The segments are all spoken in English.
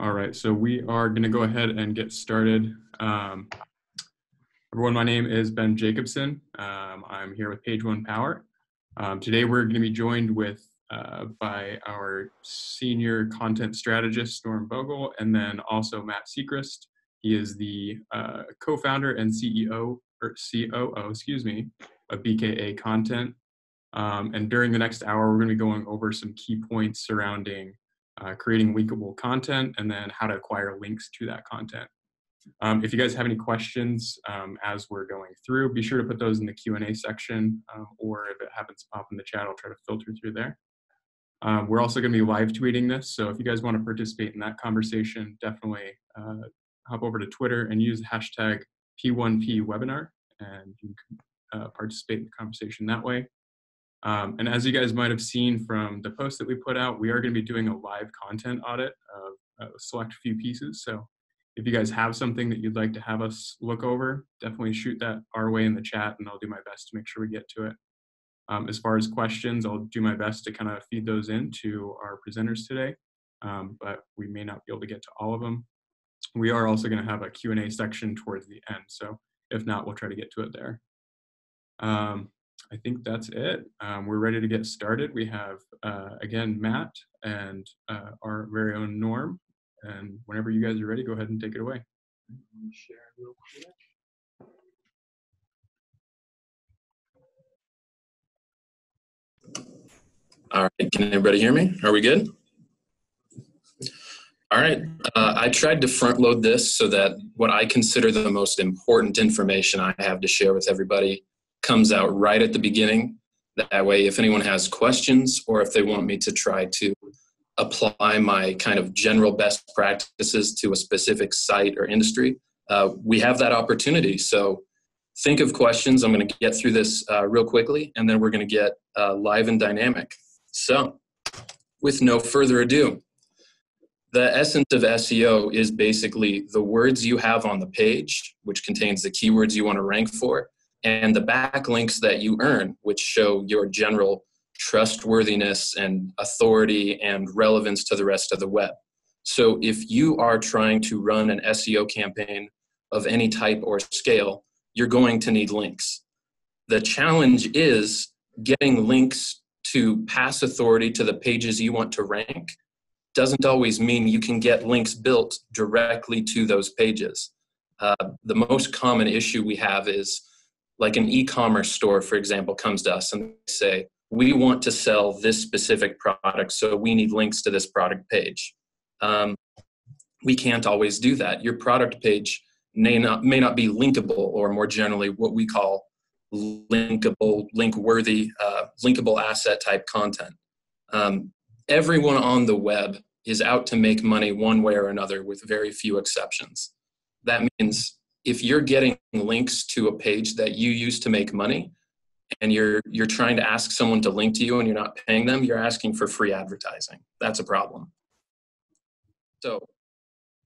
All right, so we are going to go ahead and get started. Everyone, my name is Ben Jacobson. I'm here with Page One Power. Today we're going to be joined with by our senior content strategist, Norm Vogele, and then also Matt Secrist. He is the co-founder and CEO, or COO, excuse me, of BKA Content. And during the next hour, we're going to be going over some key points surrounding creating linkable content and then how to acquire links to that content. If you guys have any questions as we're going through, be sure to put those in the Q&A section, or if it happens to pop in the chat, I'll try to filter through there. We're also going to be live tweeting this, so if you guys want to participate in that conversation, definitely hop over to Twitter and use the hashtag P1P and you can participate in the conversation that way. And as you guys might have seen from the post that we put out, we are going to be doing a live content audit of a select few pieces. So if you guys have something that you'd like to have us look over, definitely shoot that our way in the chat and I'll do my best to make sure we get to it. As far as questions, I'll do my best to kind of feed those into our presenters today, but we may not be able to get to all of them. We are also going to have a Q&A section towards the end. So if not, we'll try to get to it there. I think that's it. We're ready to get started. We have, again, Matt and our very own Norm. And whenever you guys are ready, go ahead and take it away. Let me share real quick. All right, can everybody hear me? Are we good? All right, I tried to front load this so that what I consider the most important information I have to share with everybody comes out right at the beginning. That way, if anyone has questions or if they want me to try to apply my kind of general best practices to a specific site or industry, we have that opportunity. So think of questions. I'm going to get through this real quickly, and then we're going to get live and dynamic. So with no further ado, the essence of SEO is basically the words you have on the page, which contains the keywords you want to rank for, and the backlinks that you earn, which show your general trustworthiness and authority and relevance to the rest of the web. So if you are trying to run an SEO campaign of any type or scale, you're going to need links. The challenge is getting links to pass authority to the pages you want to rank doesn't always mean you can get links built directly to those pages. The most common issue we have is like an e-commerce store, for example, comes to us and they say, we want to sell this specific product, so we need links to this product page. We can't always do that. Your product page may not be linkable, or more generally what we call linkable, link-worthy, linkable asset type content. Everyone on the web is out to make money one way or another with very few exceptions. That means if you're getting links to a page that you use to make money and you're trying to ask someone to link to you and you're not paying them, you're asking for free advertising. That's a problem. So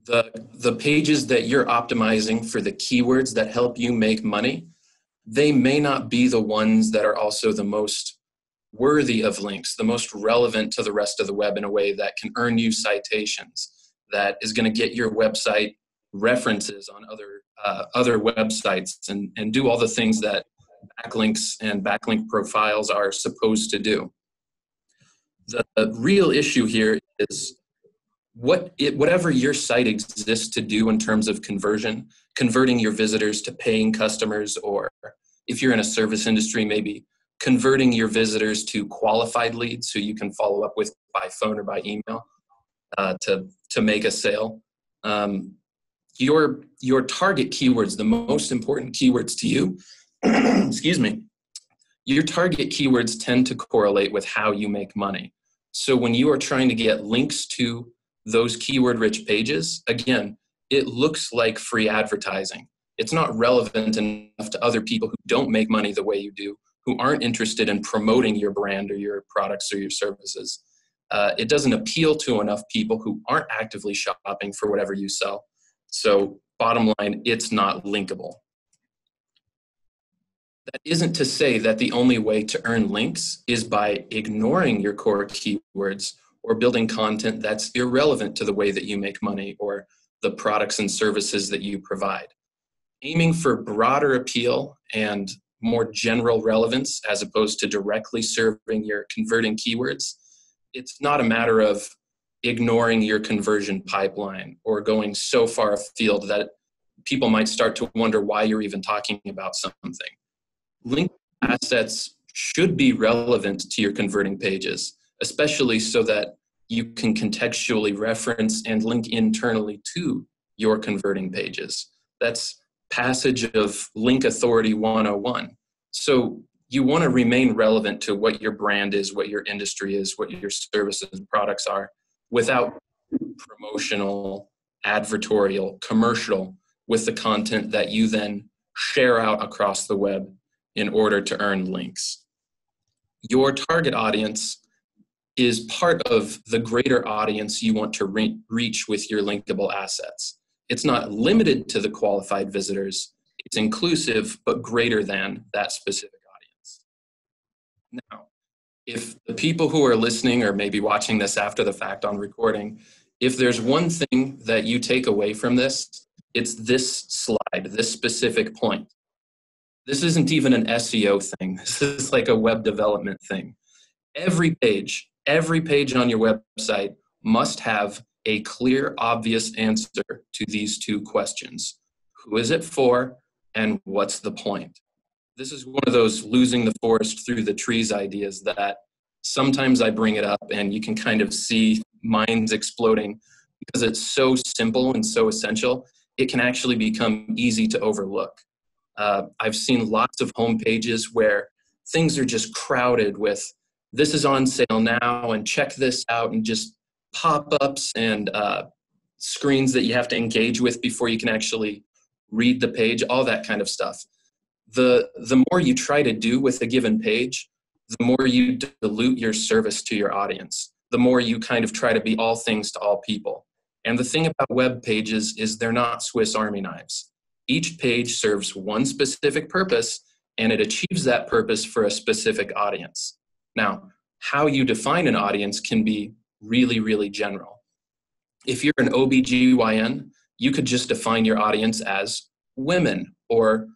the pages that you're optimizing for the keywords that help you make money, they may not be the ones that are also the most worthy of links, the most relevant to the rest of the web in a way that can earn you citations, that is going to get your website references on other websites and do all the things that backlinks and backlink profiles are supposed to do. The real issue here is whatever your site exists to do in terms of converting your visitors to paying customers, or if you're in a service industry, maybe converting your visitors to qualified leads so you can follow up with by phone or by email to make a sale. Your target keywords, the most important keywords to you, excuse me, your target keywords tend to correlate with how you make money. So when you are trying to get links to those keyword-rich pages, again, it looks like free advertising. It's not relevant enough to other people who don't make money the way you do, who aren't interested in promoting your brand or your products or your services. It doesn't appeal to enough people who aren't actively shopping for whatever you sell. So bottom line, it's not linkable. That isn't to say that the only way to earn links is by ignoring your core keywords or building content that's irrelevant to the way that you make money or the products and services that you provide. Aiming for broader appeal and more general relevance as opposed to directly serving your converting keywords, it's not a matter of ignoring your conversion pipeline or going so far afield that people might start to wonder why you're even talking about something. Link assets should be relevant to your converting pages, especially so that you can contextually reference and link internally to your converting pages. That's passage of Link Authority 101. So you want to remain relevant to what your brand is, what your industry is, what your services and products are, without promotional, advertorial, commercial with the content that you then share out across the web in order to earn links. Your target audience is part of the greater audience you want to reach with your linkable assets. It's not limited to the qualified visitors. It's inclusive, but greater than that specific audience. Now, if the people who are listening or maybe watching this after the fact on recording, if there's one thing that you take away from this, it's this slide, this specific point. This isn't even an SEO thing. This is like a web development thing. Every page on your website must have a clear, obvious answer to these two questions. Who is it for, and what's the point? This is one of those losing the forest through the trees ideas that sometimes I bring it up and you can kind of see minds exploding because it's so simple and so essential. It can actually become easy to overlook. I've seen lots of homepages where things are just crowded with this is on sale now and check this out, and just pop-ups and screens that you have to engage with before you can actually read the page, all that kind of stuff. The more you try to do with a given page, the more you dilute your service to your audience, the more you kind of try to be all things to all people. And the thing about web pages is they're not Swiss Army knives. Each page serves one specific purpose, and it achieves that purpose for a specific audience. Now, how you define an audience can be really, really general. If you're an OBGYN, you could just define your audience as women or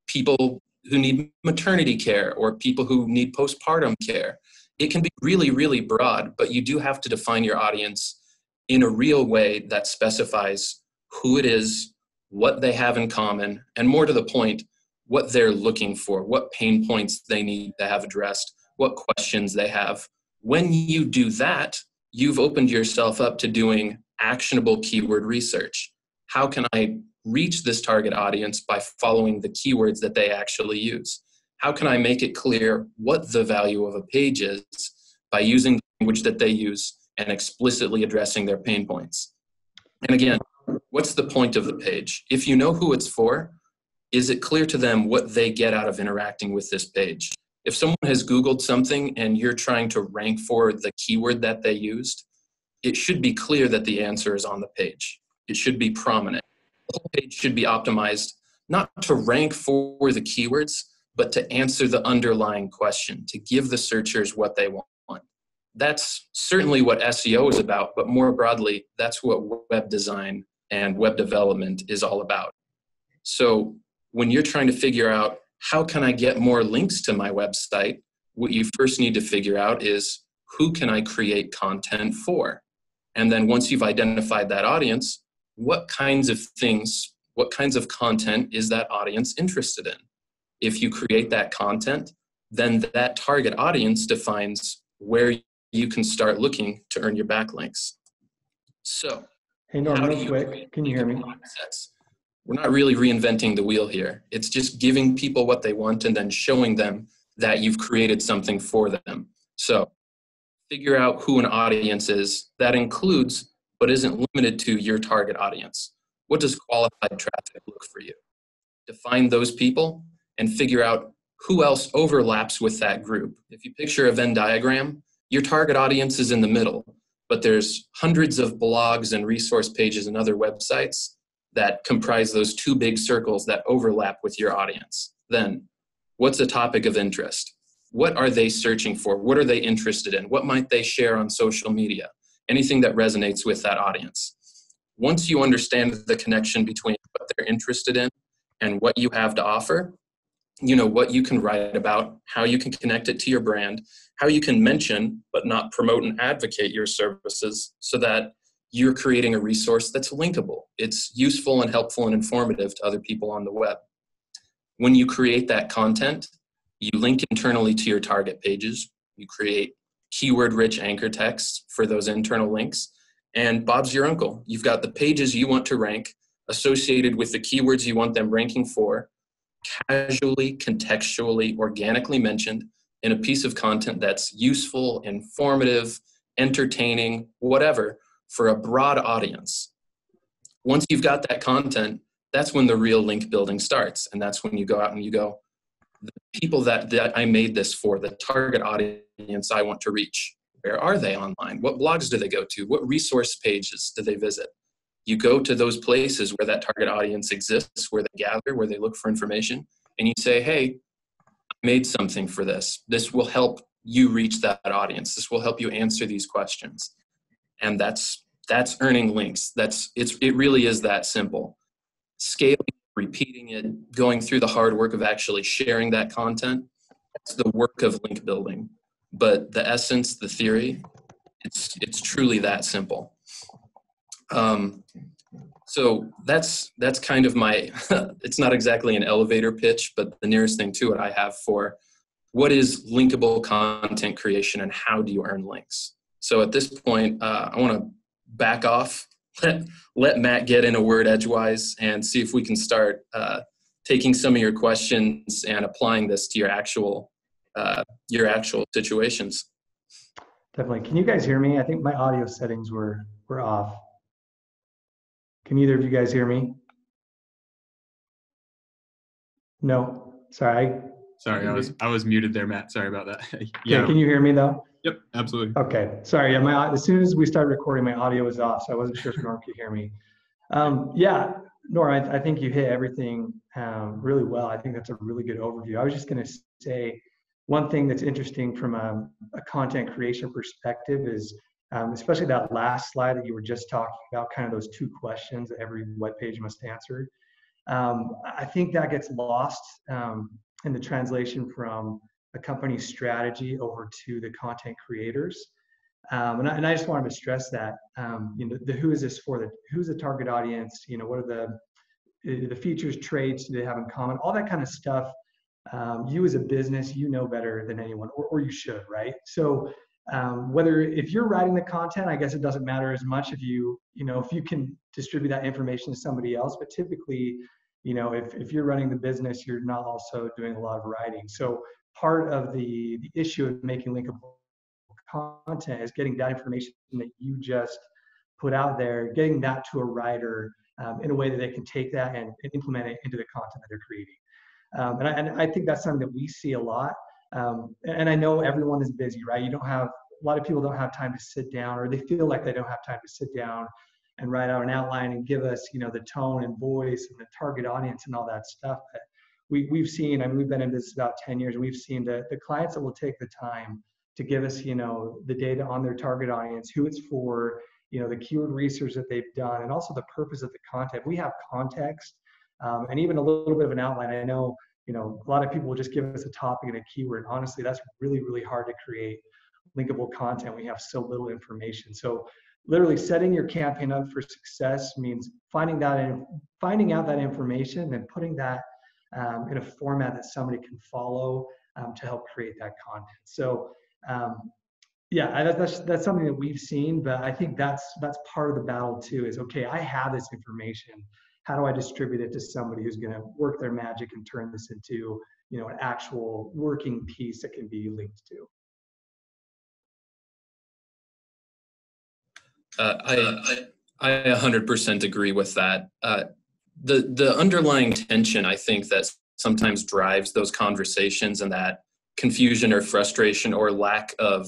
people who need maternity care or people who need postpartum care. It can be really, really broad, but you do have to define your audience in a real way that specifies who it is, what they have in common, and more to the point, what they're looking for, what pain points they need to have addressed, what questions they have. When you do that, you've opened yourself up to doing actionable keyword research. How can I reach this target audience by following the keywords that they actually use? How can I make it clear what the value of a page is by using the language that they use and explicitly addressing their pain points? And again, what's the point of the page? If you know who it's for, is it clear to them what they get out of interacting with this page? If someone has Googled something and you're trying to rank for the keyword that they used, it should be clear that the answer is on the page. It should be prominent. The whole page should be optimized not to rank for the keywords, but to answer the underlying question, to give the searchers what they want. That's certainly what SEO is about, but more broadly, that's what web design and web development is all about. So when you're trying to figure out how can I get more links to my website, what you first need to figure out is who can I create content for? And then once you've identified that audience, what kinds of things, what kinds of content is that audience interested in? If you create that content, then that target audience defines where you can start looking to earn your backlinks. So, hey Norm, real quick, can you hear me? Assets? We're not really reinventing the wheel here. It's just giving people what they want and then showing them that you've created something for them. So figure out who an audience is. That includes, but isn't limited to, your target audience. What does qualified traffic look for you? Define those people and figure out who else overlaps with that group. If you picture a Venn diagram, your target audience is in the middle, but there's hundreds of blogs and resource pages and other websites that comprise those two big circles that overlap with your audience. Then, what's a topic of interest? what are they searching for? What are they interested in? What might they share on social media? Anything that resonates with that audience. Once you understand the connection between what they're interested in and what you have to offer, you know what you can write about, how you can connect it to your brand, how you can mention but not promote and advocate your services so that you're creating a resource that's linkable. It's useful and helpful and informative to other people on the web. When you create that content, you link internally to your target pages. You create keyword-rich anchor text for those internal links. And Bob's your uncle. You've got the pages you want to rank associated with the keywords you want them ranking for, casually, contextually, organically mentioned in a piece of content that's useful, informative, entertaining, whatever, for a broad audience. Once you've got that content, that's when the real link building starts. And that's when you go out and you go, the people that I made this for, the target audience I want to reach, where are they online? What blogs do they go to? What resource pages do they visit? You go to those places where that target audience exists, where they gather, where they look for information, and you say, hey, I made something for this. This will help you reach that audience. This will help you answer these questions. And that's earning links. It really is that simple. Scaling, repeating it, going through the hard work of actually sharing that content, that's the work of link building. But the essence, the theory, it's truly that simple. So that's kind of my, it's not exactly an elevator pitch, but the nearest thing to it I have for what is linkable content creation and how do you earn links? So at this point, I want to back off, let Matt get in a word edgewise and see if we can start taking some of your questions and applying this to your actual situations. Definitely. Can you guys hear me? I think my audio settings were off. Can either of you guys hear me? No. Sorry. Sorry, I was muted there, Matt. Sorry about that. Yeah. Okay, can you hear me though? Yep, absolutely. Okay. Sorry. Yeah, as soon as we started recording, my audio was off, so I wasn't sure if Norm could hear me. Yeah, Norm, I think you hit everything really well. I think that's a really good overview. I was just going to say one thing that's interesting from a content creation perspective is, especially that last slide that you were just talking about, kind of those two questions that every web page must answer. I think that gets lost in the translation from a company's strategy over to the content creators. And I just wanted to stress that, who is this for? Who's the target audience? What are the features, traits do they have in common? All that kind of stuff. You as a business, you know better than anyone, or you should, right? So if you're writing the content, I guess it doesn't matter as much if you can distribute that information to somebody else. But typically, if you're running the business, you're not also doing a lot of writing. So part of the issue of making linkable content is getting that information that you just put out there, getting that to a writer in a way that they can take that and implement it into the content that they're creating. And I think that's something that we see a lot. And I know everyone is busy, right? A lot of people don't have time to sit down, or they feel like they don't have time to sit down and write out an outline and give us, the tone and voice and the target audience and all that stuff. But we've seen, we've been in business about 10 years, and we've seen the clients that will take the time to give us, the data on their target audience, who it's for, the keyword research that they've done, and also the purpose of the content. We have context and even a little bit of an outline. I know, a lot of people will just give us a topic and a keyword. Honestly, that's really, really hard to create linkable content. We have so little information. So literally setting your campaign up for success means finding out that information and putting that in a format that somebody can follow to help create that content. So that's something that we've seen, but I think that's part of the battle too, is, okay, I have this information. How do I distribute it to somebody who's going to work their magic and turn this into, an actual working piece that can be linked to? I 100% agree with that. The underlying tension, I think, that sometimes drives those conversations and that confusion or frustration or lack of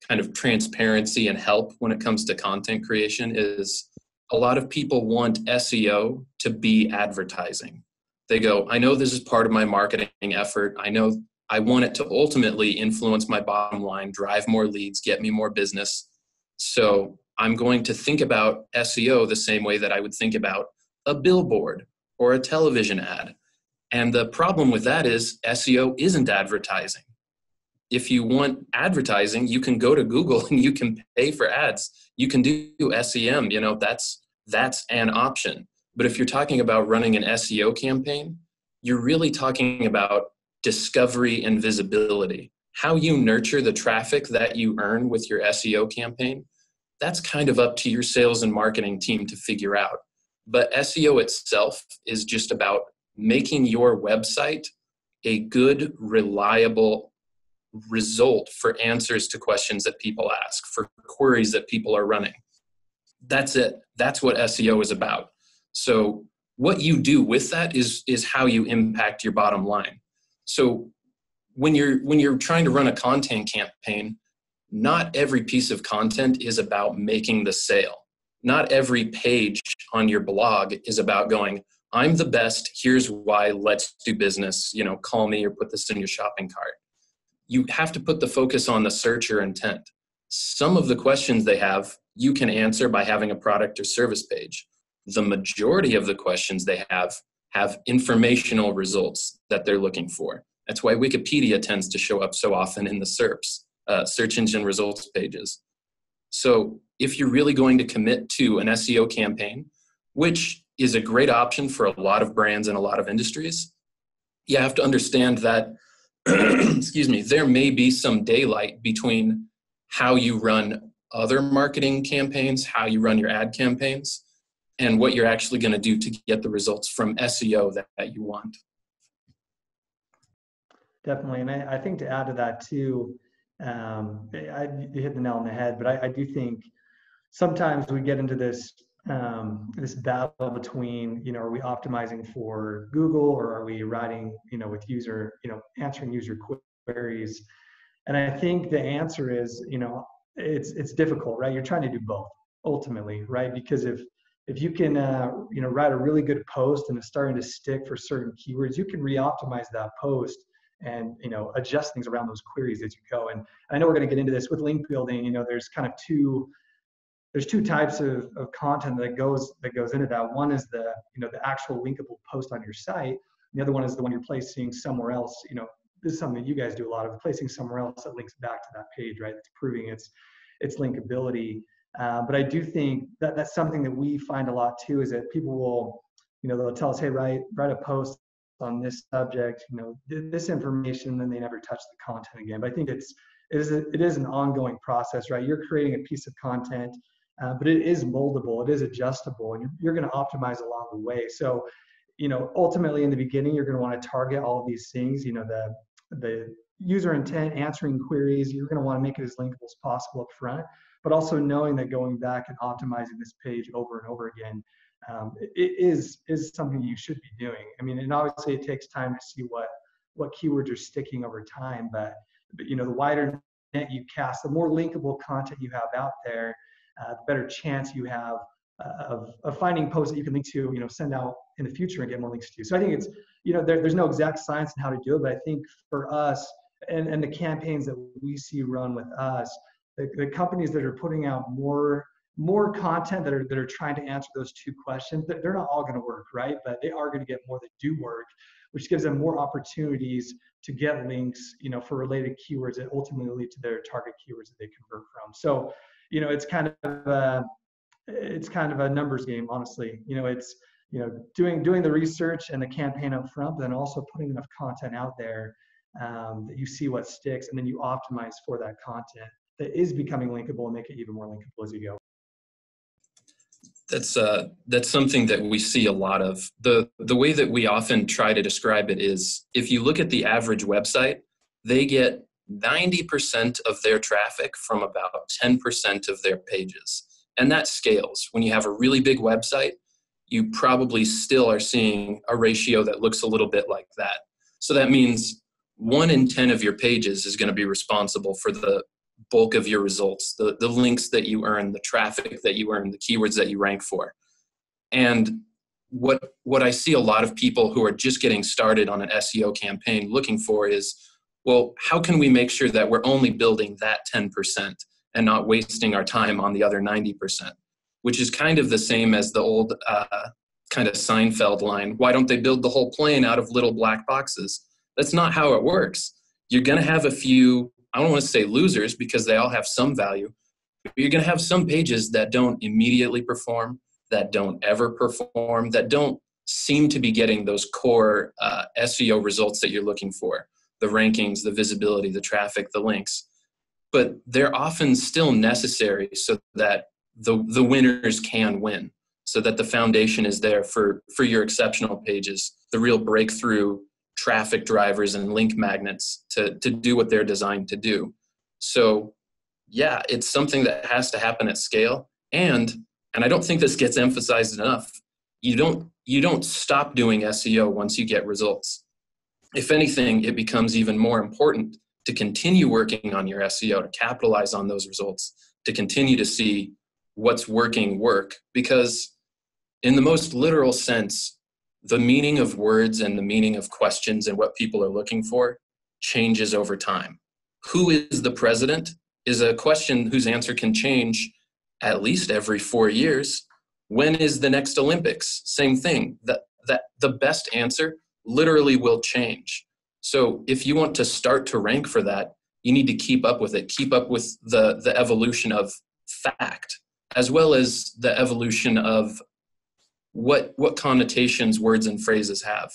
kind of transparency and help when it comes to content creation is a lot of people want SEO to be advertising. They go, I know this is part of my marketing effort. I know I want it to ultimately influence my bottom line, drive more leads, get me more business. So I'm going to think about SEO the same way that I would think about a billboard or a television ad. And the problem with that is SEO isn't advertising. If you want advertising, you can go to Google and you can pay for ads. You can do SEM, that's an option. But if you're talking about running an SEO campaign, you're really talking about discovery and visibility. How you nurture the traffic that you earn with your SEO campaign, that's kind of up to your sales and marketing team to figure out. But SEO itself is just about making your website a good, reliable result for answers to questions that people ask, for queries that people are running. That's it. That's what SEO is about. So what you do with that is how you impact your bottom line. So when you're trying to run a content campaign, not every piece of content is about making the sale. Not every page on your blog is about going, I'm the best, here's why, let's do business, call me or put this in your shopping cart. You have to put the focus on the searcher intent. Some of the questions they have, you can answer by having a product or service page. The majority of the questions they have informational results that they're looking for. That's why Wikipedia tends to show up so often in the SERPs, search engine results pages. So if you're really going to commit to an SEO campaign, which is a great option for a lot of brands and a lot of industries, you have to understand that, excuse me, there may be some daylight between how you run other marketing campaigns, how you run your ad campaigns, and what you're actually going to do to get the results from SEO that you want. Definitely. And I think to add to that too, you hit the nail on the head, but I do think sometimes we get into this this battle between, are we optimizing for Google or are we writing, with user, answering user queries? And I think the answer is, it's difficult, right? You're trying to do both ultimately, right? Because if you can, write a really good post and it's starting to stick for certain keywords, you can re-optimize that post and, adjust things around those queries as you go. And I know we're going to get into this with link building. There's kind of there's two types of content that goes into that. One is the actual linkable post on your site. The other one is the one you're placing somewhere else. This is something that you guys do a lot of, placing somewhere else that links back to that page, right? That's proving its linkability. But I do think that that's something that we find a lot too, is that people will, they'll tell us, hey, write a post on this subject, this information, then they never touch the content again. But I think it is an ongoing process, right? You're creating a piece of content, but it is moldable, it is adjustable, and you're going to optimize along the way. So, ultimately in the beginning, you're going to want to target all of these things, the user intent, answering queries. You're going to want to make it as linkable as possible up front, but also knowing that going back and optimizing this page over and over again, it is something you should be doing. I mean, and obviously it takes time to see what keywords are sticking over time, but the wider net you cast, the more linkable content you have out there, the better chance you have of finding posts that you can link to, send out in the future and get more links to. So I think it's, there's no exact science on how to do it, but I think for us and the campaigns that we see run with us, the companies that are putting out more content that are trying to answer those two questions, they're not all going to work, right? But they are going to get more that do work, which gives them more opportunities to get links, for related keywords that ultimately lead to their target keywords that they convert from. So, it's kind of a numbers game, honestly. It's doing the research and the campaign up front, but then also putting enough content out there that you see what sticks, and then you optimize for that content that is becoming linkable and make it even more linkable as you go. That's something that we see a lot of. The way that we often try to describe it is, if you look at the average website, they get 90% of their traffic from about 10% of their pages. And that scales. When you have a really big website, you probably still are seeing a ratio that looks a little bit like that. So that means 1 in 10 of your pages is going to be responsible for the bulk of your results, the links that you earn, the traffic that you earn, the keywords that you rank for. And what I see a lot of people who are just getting started on an SEO campaign looking for is, Well, how can we make sure that we're only building that 10% and not wasting our time on the other 90%? Which is kind of the same as the old kind of Seinfeld line. Why don't they build the whole plane out of little black boxes? That's not how it works. You're going to have a few, I don't want to say losers because they all have some value, but you're going to have some pages that don't immediately perform, that don't ever perform, that don't seem to be getting those core SEO results that you're looking for, the rankings, the visibility, the traffic, the links. But they're often still necessary so that the winners can win, so that the foundation is there for your exceptional pages, the real breakthrough traffic drivers and link magnets to do what they're designed to do. So yeah, it's something that has to happen at scale. And I don't think this gets emphasized enough. You don't stop doing SEO once you get results. If anything, it becomes even more important to continue working on your SEO, to capitalize on those results, to continue to see what's working work. Because in the most literal sense, the meaning of words and the meaning of questions and what people are looking for changes over time. Who is the president is a question whose answer can change at least every 4 years. When is the next Olympics? Same thing. The best answer literally will change. So if you want to start to rank for that, you need to keep up with it, keep up with the evolution of fact, as well as the evolution of what connotations words and phrases have.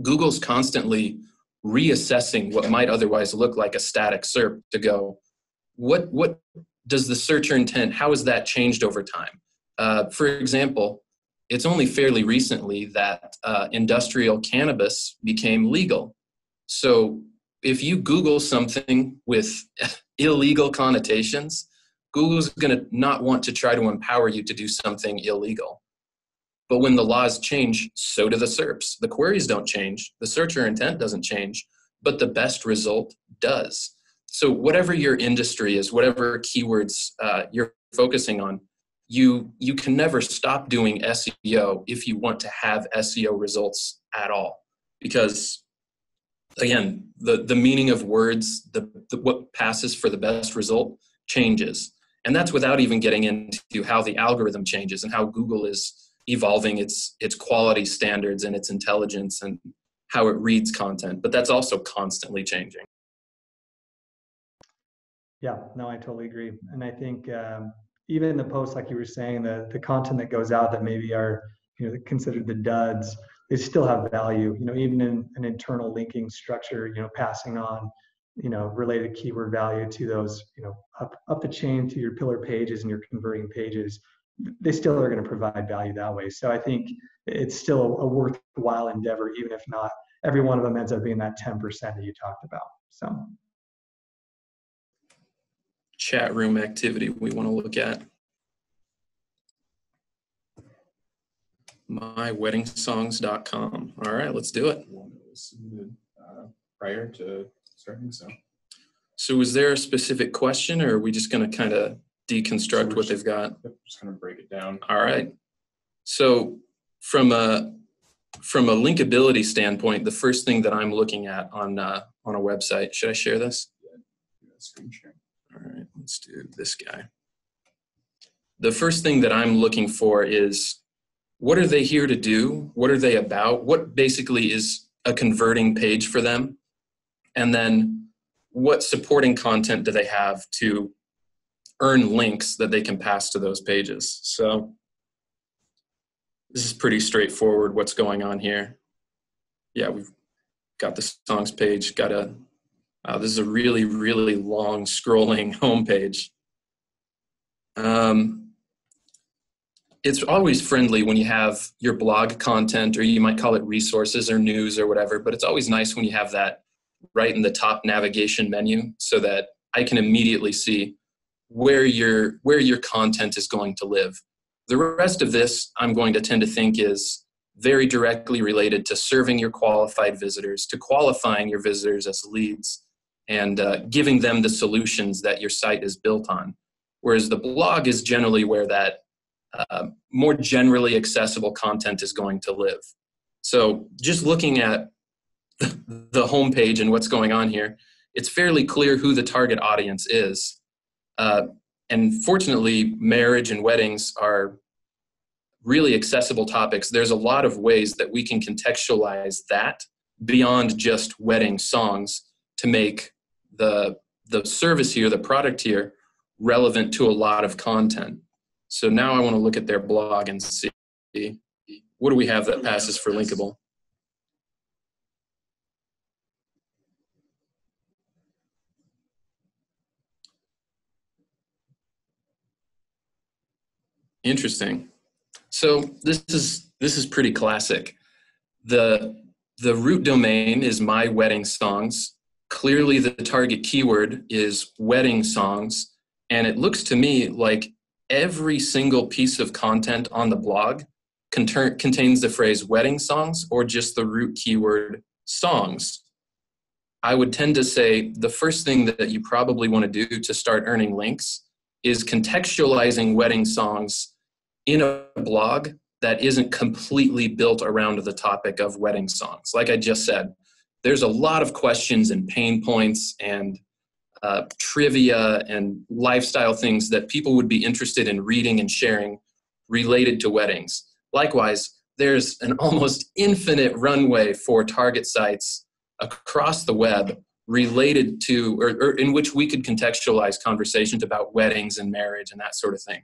Google's constantly reassessing what might otherwise look like a static SERP to go, what does the searcher intent, how has that changed over time? For example, it's only fairly recently that industrial cannabis became legal. So if you Google something with illegal connotations, Google's going to not want to try to empower you to do something illegal. But when the laws change, so do the SERPs. The queries don't change, the searcher intent doesn't change, but the best result does. So whatever your industry is, whatever keywords you're focusing on, you can never stop doing SEO if you want to have SEO results at all. Because again, the meaning of words, what passes for the best result changes. And that's without even getting into how the algorithm changes and how Google is evolving its quality standards and its intelligence and how it reads content. But that's also constantly changing. Yeah, no, I totally agree. And I think even in the posts, like you were saying, the content that goes out that maybe are considered the duds, they still have value. Even in an internal linking structure, passing on related keyword value to those up the chain to your pillar pages and your converting pages, they still are going to provide value that way. So I think it's still a worthwhile endeavor, even if not every one of them ends up being that 10% that you talked about. So chat room activity we want to look at. myweddingsongs.com. All right, let's do it. Prior to starting, So is there a specific question, or are we just going to kind of deconstruct what they've got? Just kind of break it down. All right. So from a linkability standpoint, the first thing that I'm looking at on a website, should I share this? Yeah, screen share. All right, let's do this guy. The first thing that I'm looking for is, what are they here to do? What are they about? What basically is a converting page for them? And then what supporting content do they have to earn links that they can pass to those pages? So this is pretty straightforward what's going on here. Yeah, we've got the songs page, this is a really, really long scrolling homepage. It's always friendly when you have your blog content, or you might call it resources or news or whatever, but it's always nice when you have that right in the top navigation menu so that I can immediately see where your content is going to live. The rest of this, I'm going to tend to think, is very directly related to serving your qualified visitors, to qualifying your visitors as leads, and giving them the solutions that your site is built on. Whereas the blog is generally where that more generally accessible content is going to live. So just looking at the homepage and what's going on here, it's fairly clear who the target audience is. And fortunately, marriage and weddings are really accessible topics. There's a lot of ways that we can contextualize that beyond just wedding songs to make the service here, the product here, relevant to a lot of content. So now I want to look at their blog and see, what do we have that passes for Linkable? Interesting. So this is pretty classic. The root domain is My Wedding Songs. Clearly the target keyword is wedding songs. And it looks to me like every single piece of content on the blog contains the phrase wedding songs or just the root keyword songs. I would tend to say the first thing that you probably want to do to start earning links is contextualizing wedding songs in a blog that isn't completely built around the topic of wedding songs. Like I just said, there's a lot of questions and pain points and trivia and lifestyle things that people would be interested in reading and sharing related to weddings. Likewise, there's an almost infinite runway for target sites across the web related to, or in which we could contextualize conversations about weddings and marriage and that sort of thing.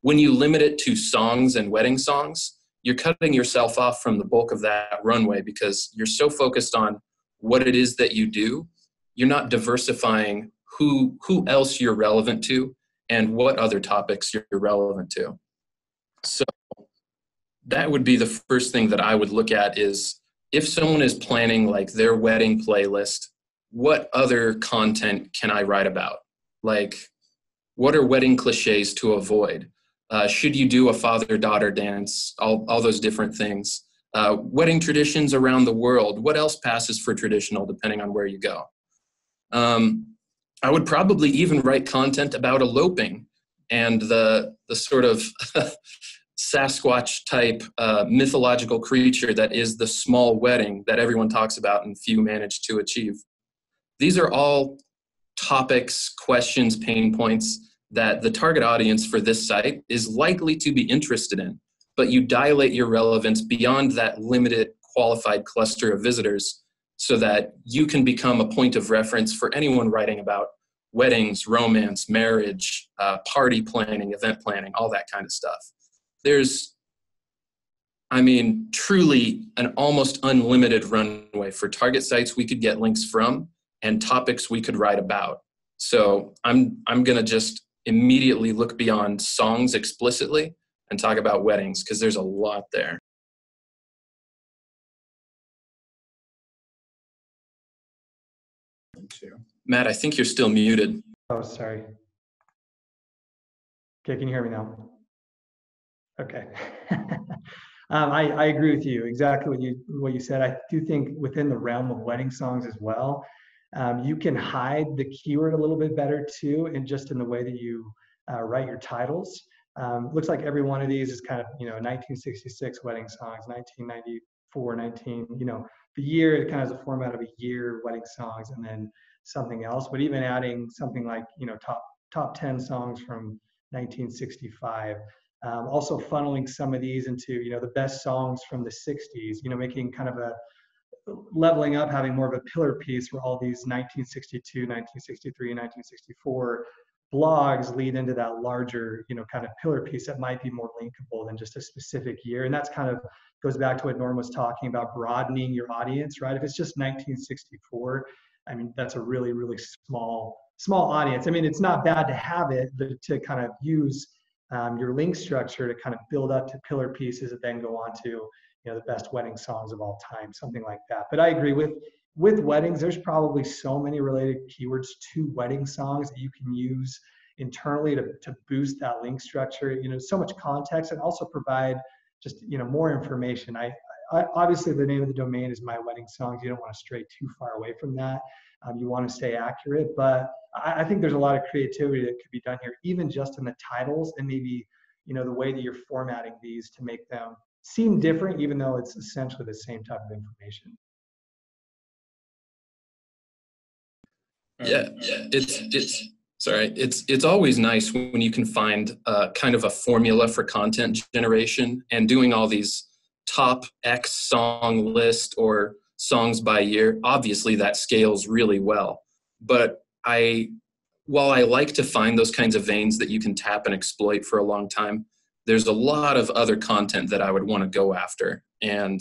When you limit it to songs and wedding songs, you're cutting yourself off from the bulk of that runway because you're so focused on what it is that you do. You're not diversifying who else you're relevant to and what other topics you're relevant to. So that would be the first thing that I would look at is if someone is planning like their wedding playlist, what other content can I write about? Like, what are wedding cliches to avoid? Should you do a father-daughter dance? All those different things. Wedding traditions around the world. What else passes for traditional depending on where you go? I would probably even write content about eloping and the sort of Sasquatch type mythological creature that is the small wedding that everyone talks about and few manage to achieve. These are all topics, questions, pain points that the target audience for this site is likely to be interested in, but you dilate your relevance beyond that limited qualified cluster of visitors so that you can become a point of reference for anyone writing about weddings, romance, marriage, party planning, event planning, all that kind of stuff. There's, I mean, truly an almost unlimited runway for target sites we could get links from and topics we could write about. So I'm going to just immediately look beyond songs explicitly and talk about weddings because there's a lot there. Matt, I think you're still muted. Oh, sorry. Okay, can you hear me now? Okay. I agree with you. Exactly what you said. I do think within the realm of wedding songs as well, you can hide the keyword a little bit better too, and just in the way that you write your titles. Looks like every one of these is kind of 1966 wedding songs, 1994, the year. It kind of has a format of a year wedding songs, and then something else. But even adding something like top 10 songs from 1965. Also funneling some of these into the best songs from the 60s. Making kind of a leveling up, having more of a pillar piece where all these 1962, 1963, 1964 blogs lead into that larger, kind of pillar piece that might be more linkable than just a specific year. And that's kind of goes back to what Norm was talking about, broadening your audience, right? If it's just 1964, I mean, that's a really, really small audience. I mean, it's not bad to have it, but to kind of use your link structure to kind of build up to pillar pieces that then go on to the best wedding songs of all time, something like that. But I agree with weddings, there's probably so many related keywords to wedding songs that you can use internally to boost that link structure, so much context, and also provide just more information. I obviously the name of the domain is My Wedding Songs. You don't want to stray too far away from that. You want to stay accurate, but I think there's a lot of creativity that could be done here, even just in the titles and maybe the way that you're formatting these to make them seem different, even though it's essentially the same type of information. Yeah, it's always nice when you can find kind of a formula for content generation, and doing all these top X song list or songs by year. Obviously that scales really well, but while I like to find those kinds of veins that you can tap and exploit for a long time, there's a lot of other content that I would want to go after. And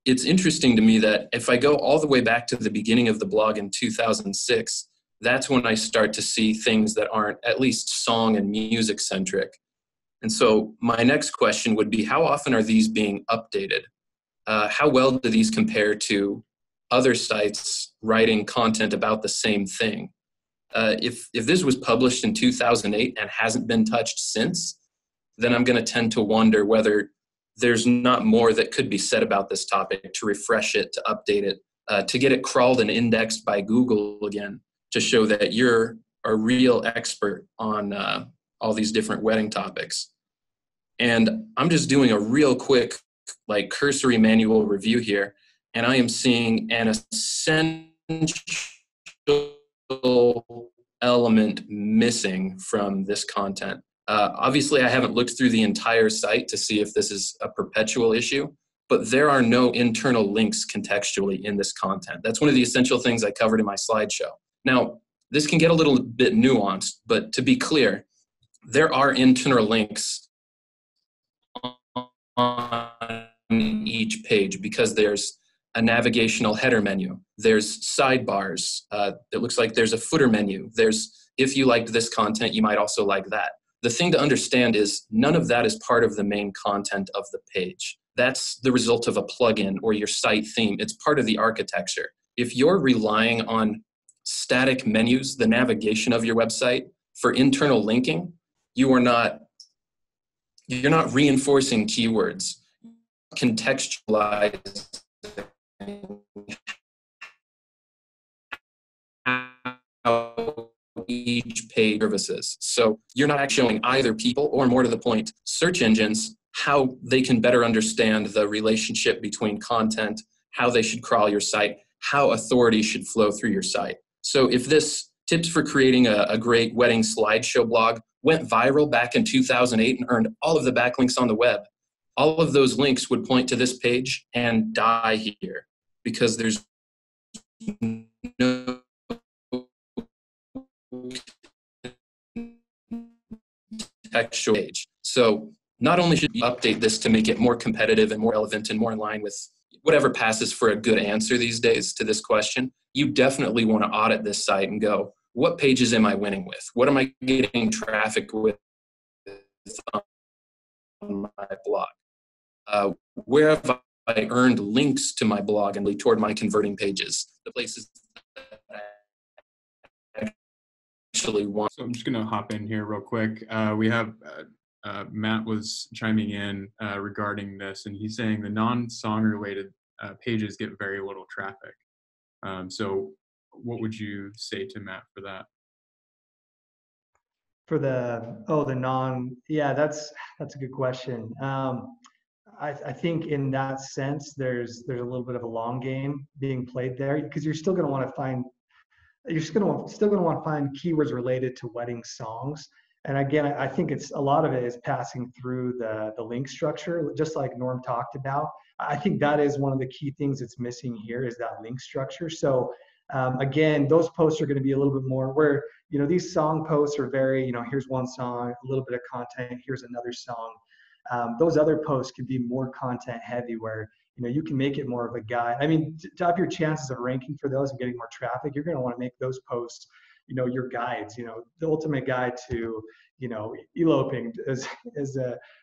it's interesting to me that if I go all the way back to the beginning of the blog in 2006, that's when I start to see things that aren't at least song and music centric. And so my next question would be, how often are these being updated? How well do these compare to other sites writing content about the same thing? If this was published in 2008 and hasn't been touched since, then I'm going to tend to wonder whether there's not more that could be said about this topic to refresh it, to update it, to get it crawled and indexed by Google again, to show that you're a real expert on all these different wedding topics. And I'm just doing a real quick, like, cursory manual review here, and I am seeing an essential element missing from this content. Obviously, I haven't looked through the entire site to see if this is a perpetual issue, but there are no internal links contextually in this content. That's one of the essential things I covered in my slideshow. Now, this can get a little bit nuanced, but to be clear, there are internal links on each page because there's a navigational header menu. There's sidebars. It looks like there's a footer menu. There's, if you liked this content, you might also like that. The thing to understand is none of that is part of the main content of the page. That's the result of a plugin or your site theme. It's part of the architecture. If you're relying on static menus, the navigation of your website, for internal linking, you're not reinforcing keywords. Contextualize how each page services. So you're not actually showing either people, or more to the point, search engines, how they can better understand the relationship between content, how they should crawl your site, how authority should flow through your site. So if this tips for creating a great wedding slideshow blog went viral back in 2008 and earned all of the backlinks on the web, all of those links would point to this page and die here because there's no textual page. So not only should you update this to make it more competitive and more relevant and more in line with whatever passes for a good answer these days to this question, you definitely want to audit this site and go, what pages am I winning with? What am I getting traffic with on my blog? Where have I earned links to my blog and lead toward my converting pages? The places that I actually want. So I'm just going to hop in here real quick. We have Matt was chiming in regarding this, and he's saying the non-song related pages get very little traffic. So what would you say to Matt for that? For the non, yeah, that's a good question. I think in that sense, there's a little bit of a long game being played there, because you're still going to want to find keywords related to wedding songs. And again, I think it's a lot of it is passing through the link structure, just like Norm talked about. I think that is one of the key things that's missing here, is that link structure. So again, those posts are going to be a little bit more where, these song posts are very, here's one song, a little bit of content, here's another song. Those other posts can be more content heavy, where you can make it more of a guide. I mean, to up your chances of ranking for those and getting more traffic, you're going to want to make those posts, your guides, the ultimate guide to, eloping, as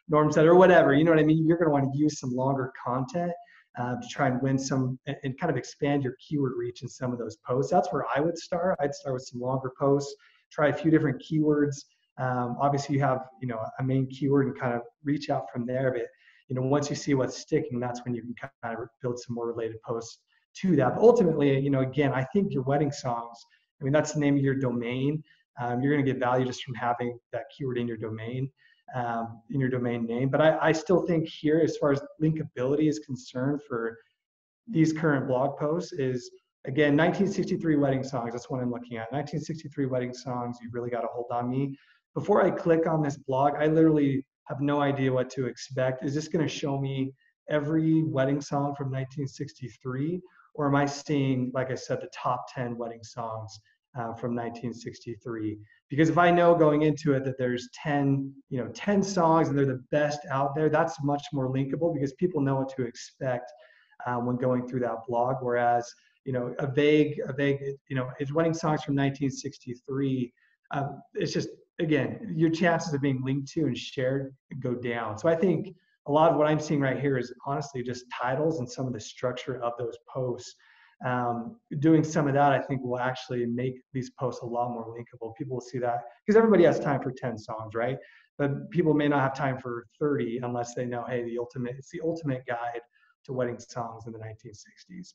Norm said, or whatever. You know what I mean? You're going to want to use some longer content to try and win some and kind of expand your keyword reach in some of those posts. That's where I would start. I'd start with some longer posts, try a few different keywords. Obviously you have, a main keyword and kind of reach out from there. But, once you see what's sticking, that's when you can kind of build some more related posts to that. But ultimately, again, I think your wedding songs, that's the name of your domain. You're going to get value just from having that keyword in your domain name. But I still think here, as far as linkability is concerned for these current blog posts, is, again, 1963 wedding songs, that's what I'm looking at. 1963 wedding songs, You've Really Got a Hold on Me. Before I click on this blog, I literally have no idea what to expect. Is this going to show me every wedding song from 1963? Or am I seeing, like I said, the top 10 wedding songs from 1963? Because if I know going into it that there's 10, 10 songs and they're the best out there, that's much more linkable because people know what to expect when going through that blog. Whereas, a vague, it's wedding songs from 1963. It's just, again, your chances of being linked to and shared go down. So I think a lot of what I'm seeing right here is honestly just titles and some of the structure of those posts. Doing some of that, I think, will actually make these posts a lot more linkable. People will see that because everybody has time for 10 songs, right? But people may not have time for 30 unless they know, hey, it's the ultimate guide to wedding songs in the 1960s.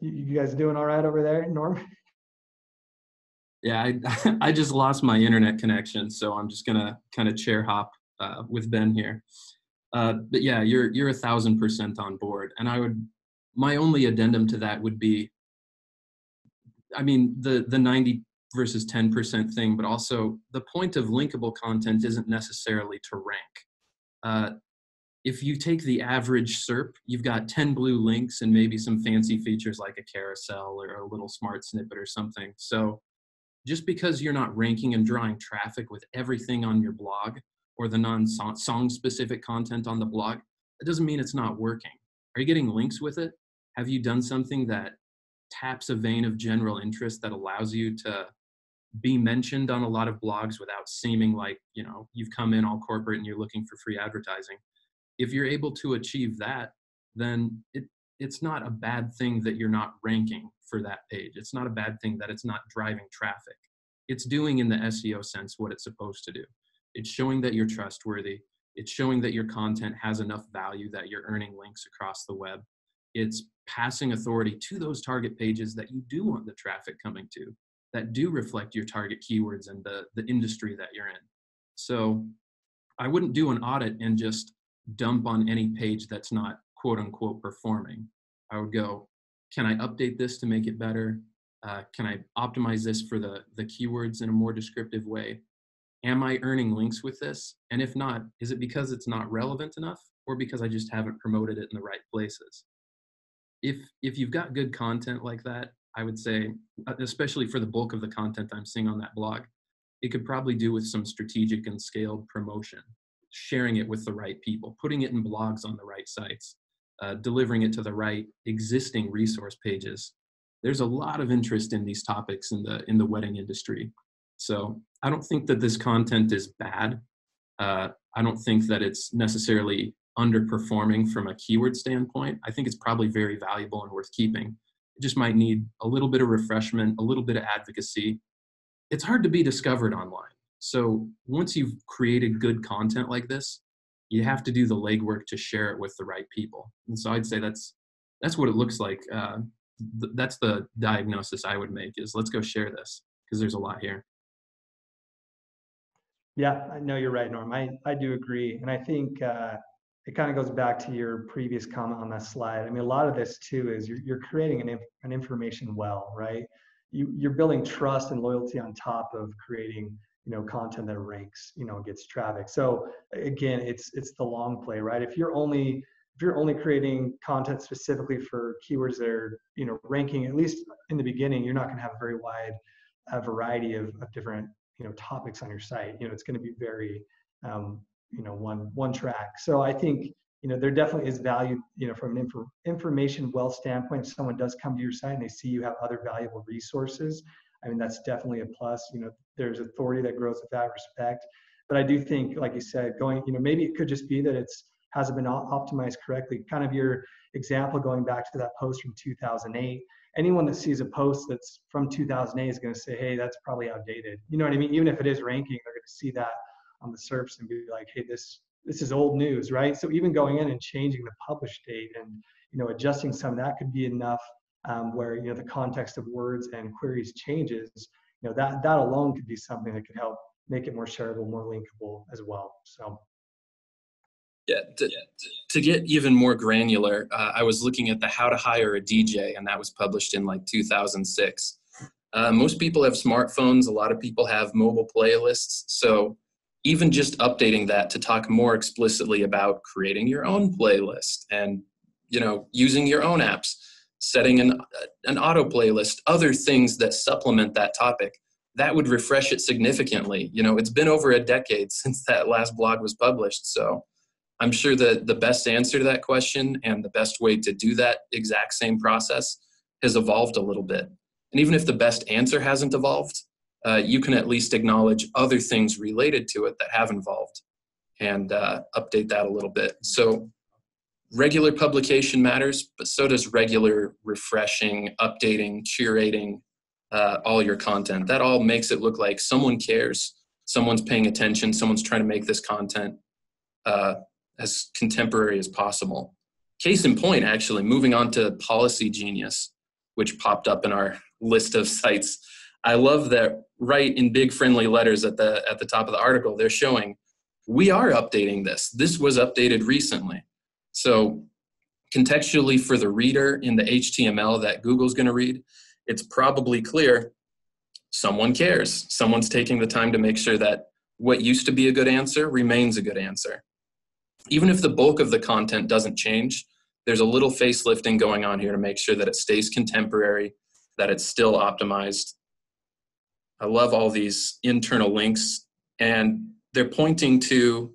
You guys doing all right over there, Norm? Yeah, I just lost my internet connection, so I'm just gonna kind of chair hop with Ben here. But yeah, you're 1,000% on board, and my only addendum to that would be, I mean, the 90 versus 10% thing, but also the point of linkable content isn't necessarily to rank. If you take the average SERP, you've got 10 blue links and maybe some fancy features like a carousel or a little smart snippet or something. So just because you're not ranking and drawing traffic with everything on your blog or the non-song specific content on the blog, that doesn't mean it's not working. Are you getting links with it? Have you done something that taps a vein of general interest that allows you to be mentioned on a lot of blogs without seeming like, you've come in all corporate and you're looking for free advertising? If you're able to achieve that, then it's not a bad thing that you're not ranking for that page. It's not a bad thing that it's not driving traffic. It's doing, in the SEO sense, what it's supposed to do. It's showing that you're trustworthy. It's showing that your content has enough value that you're earning links across the web. It's passing authority to those target pages that you do want the traffic coming to, that do reflect your target keywords and the industry that you're in. So I wouldn't do an audit and just dump on any page that's not quote unquote performing. I would go, can I update this to make it better? Can I optimize this for the keywords in a more descriptive way? Am I earning links with this? And if not, is it because it's not relevant enough or because I just haven't promoted it in the right places? If you've got good content like that, I would say, especially for the bulk of the content I'm seeing on that blog, it could probably do with some strategic and scaled promotion, sharing it with the right people, putting it in blogs on the right sites, delivering it to the right existing resource pages. There's a lot of interest in these topics in the wedding industry. So I don't think that this content is bad. I don't think that it's necessarily underperforming from a keyword standpoint. I think it's probably very valuable and worth keeping. It just might need a little bit of refreshment, a little bit of advocacy. It's hard to be discovered online. So once you've created good content like this, you have to do the legwork to share it with the right people. And so I'd say that's what it looks like. That's the diagnosis I would make, is let's go share this because there's a lot here. Yeah, I know you're right, Norm. I do agree. And I think it kind of goes back to your previous comment on that slide. I mean, a lot of this too is you're creating an information well, right? You're building trust and loyalty on top of creating, content that ranks, gets traffic. So again, it's the long play, right? If you're only creating content specifically for keywords that are, ranking, at least in the beginning, you're not going to have a very wide variety of different, topics on your site. It's going to be very, one track. So I think, there definitely is value, from an information well standpoint. If someone does come to your site and they see you have other valuable resources, I mean, that's definitely a plus. There's authority that grows with that respect. But I do think, like you said, maybe it could just be that hasn't been optimized correctly. Kind of your example going back to that post from 2008. Anyone that sees a post that's from 2008 is going to say, hey, that's probably outdated. You know what I mean? Even if it is ranking, they're going to see that on the SERPs and be like, hey, this is old news, right? So even going in and changing the publish date and, adjusting some of that could be enough where, the context of words and queries changes, that alone could be something that could help make it more shareable, more linkable as well. So Yeah, to get even more granular, I was looking at the How to Hire a DJ, and that was published in like 2006. Most people have smartphones. A lot of people have mobile playlists. So even just updating that to talk more explicitly about creating your own playlist and, using your own apps, setting an auto playlist, other things that supplement that topic, that would refresh it significantly. It's been over a decade since that last blog was published. So I'm sure that the best answer to that question and the best way to do that exact same process has evolved a little bit. And even if the best answer hasn't evolved, you can at least acknowledge other things related to it that have evolved and update that a little bit. So regular publication matters, but so does regular refreshing, updating, curating all your content. That all makes it look like someone cares, someone's paying attention, someone's trying to make this content as contemporary as possible. Case in point, actually, moving on to Policy Genius, which popped up in our list of sites. I love that right in big friendly letters at the top of the article, they're showing, we are updating this. This was updated recently. So contextually for the reader in the HTML that Google's going to read, it's probably clear someone cares. Someone's taking the time to make sure that what used to be a good answer remains a good answer. Even if the bulk of the content doesn't change, there's a little facelifting going on here to make sure that it stays contemporary, that it's still optimized. I love all these internal links, and they're pointing to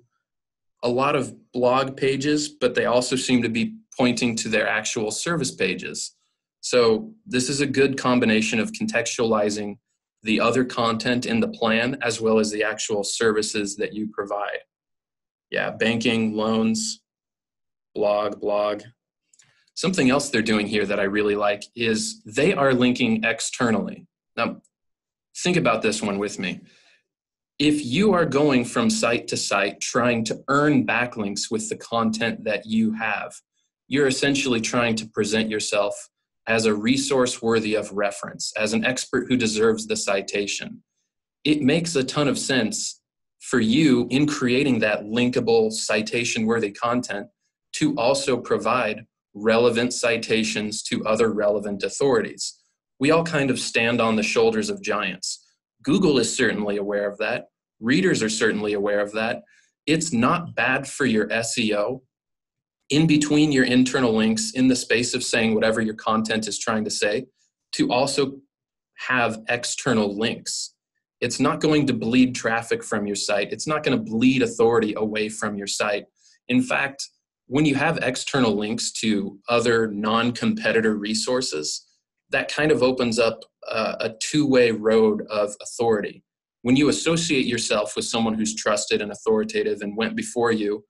a lot of blog pages, but they also seem to be pointing to their actual service pages. So this is a good combination of contextualizing the other content in the plan as well as the actual services that you provide. Yeah, banking, loans, blog. Something else they're doing here that I really like is they are linking externally. Now, think about this one with me. If you are going from site to site trying to earn backlinks with the content that you have, you're essentially trying to present yourself as a resource worthy of reference, as an expert who deserves the citation. It makes a ton of sense for you in creating that linkable citation-worthy content to also provide relevant citations to other relevant authorities. We all kind of stand on the shoulders of giants. Google is certainly aware of that. Readers are certainly aware of that. It's not bad for your SEO in between your internal links in the space of saying whatever your content is trying to say to also have external links. It's not going to bleed traffic from your site. It's not going to bleed authority away from your site. In fact, when you have external links to other non-competitor resources, that kind of opens up a two-way road of authority. When you associate yourself with someone who's trusted and authoritative and went before you,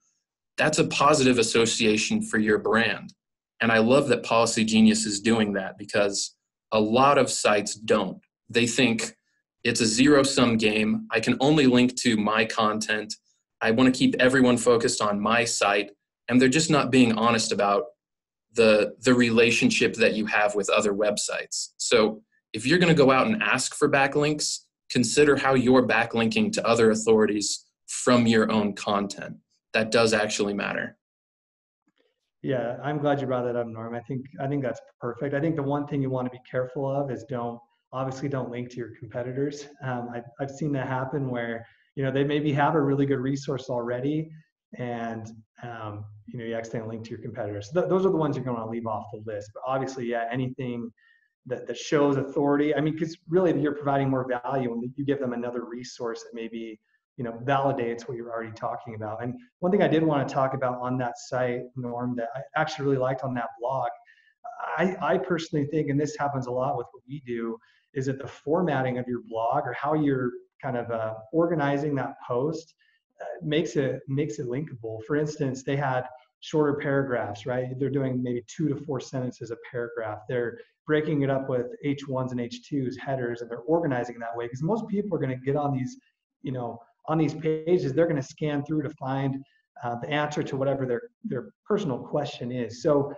that's a positive association for your brand. And I love that Policy Genius is doing that because a lot of sites don't. They think it's a zero-sum game. I can only link to my content. I want to keep everyone focused on my site. And they're just not being honest about the relationship that you have with other websites. So if you're going to go out and ask for backlinks, consider how you're backlinking to other authorities from your own content. That does actually matter. Yeah, I'm glad you brought that up, Norm. I think that's perfect. I think the one thing you want to be careful of is don't link to your competitors. I've seen that happen where they maybe have a really good resource already, and you accidentally link to your competitors. So those are the ones you're going to leave off the list. But obviously, yeah, anything that shows authority. I mean, because really you're providing more value when you give them another resource that maybe validates what you're already talking about. And one thing I did want to talk about on that site, Norm, that I actually really liked on that blog, I personally think, and this happens a lot with what we do, is that the formatting of your blog or how you're kind of organizing that post makes it linkable. For instance, they had shorter paragraphs, right? They're doing maybe 2 to 4 sentences a paragraph. They're breaking it up with H1s and H2s, headers, and they're organizing it that way because most people are going to get on these, on these pages, they're going to scan through to find the answer to whatever their personal question is. So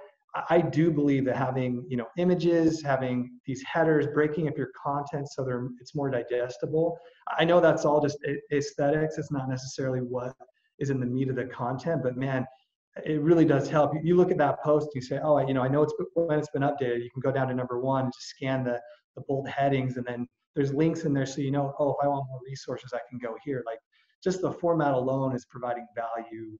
I do believe that having images, having these headers, breaking up your content so it's more digestible. I know that's all just aesthetics. It's not necessarily what is in the meat of the content, but man, it really does help. You look at that post, you say, oh, I know when it's been updated. You can go down to number 1, just scan the bold headings, and then there's links in there, so oh, if I want more resources, I can go here. Like, just the format alone is providing value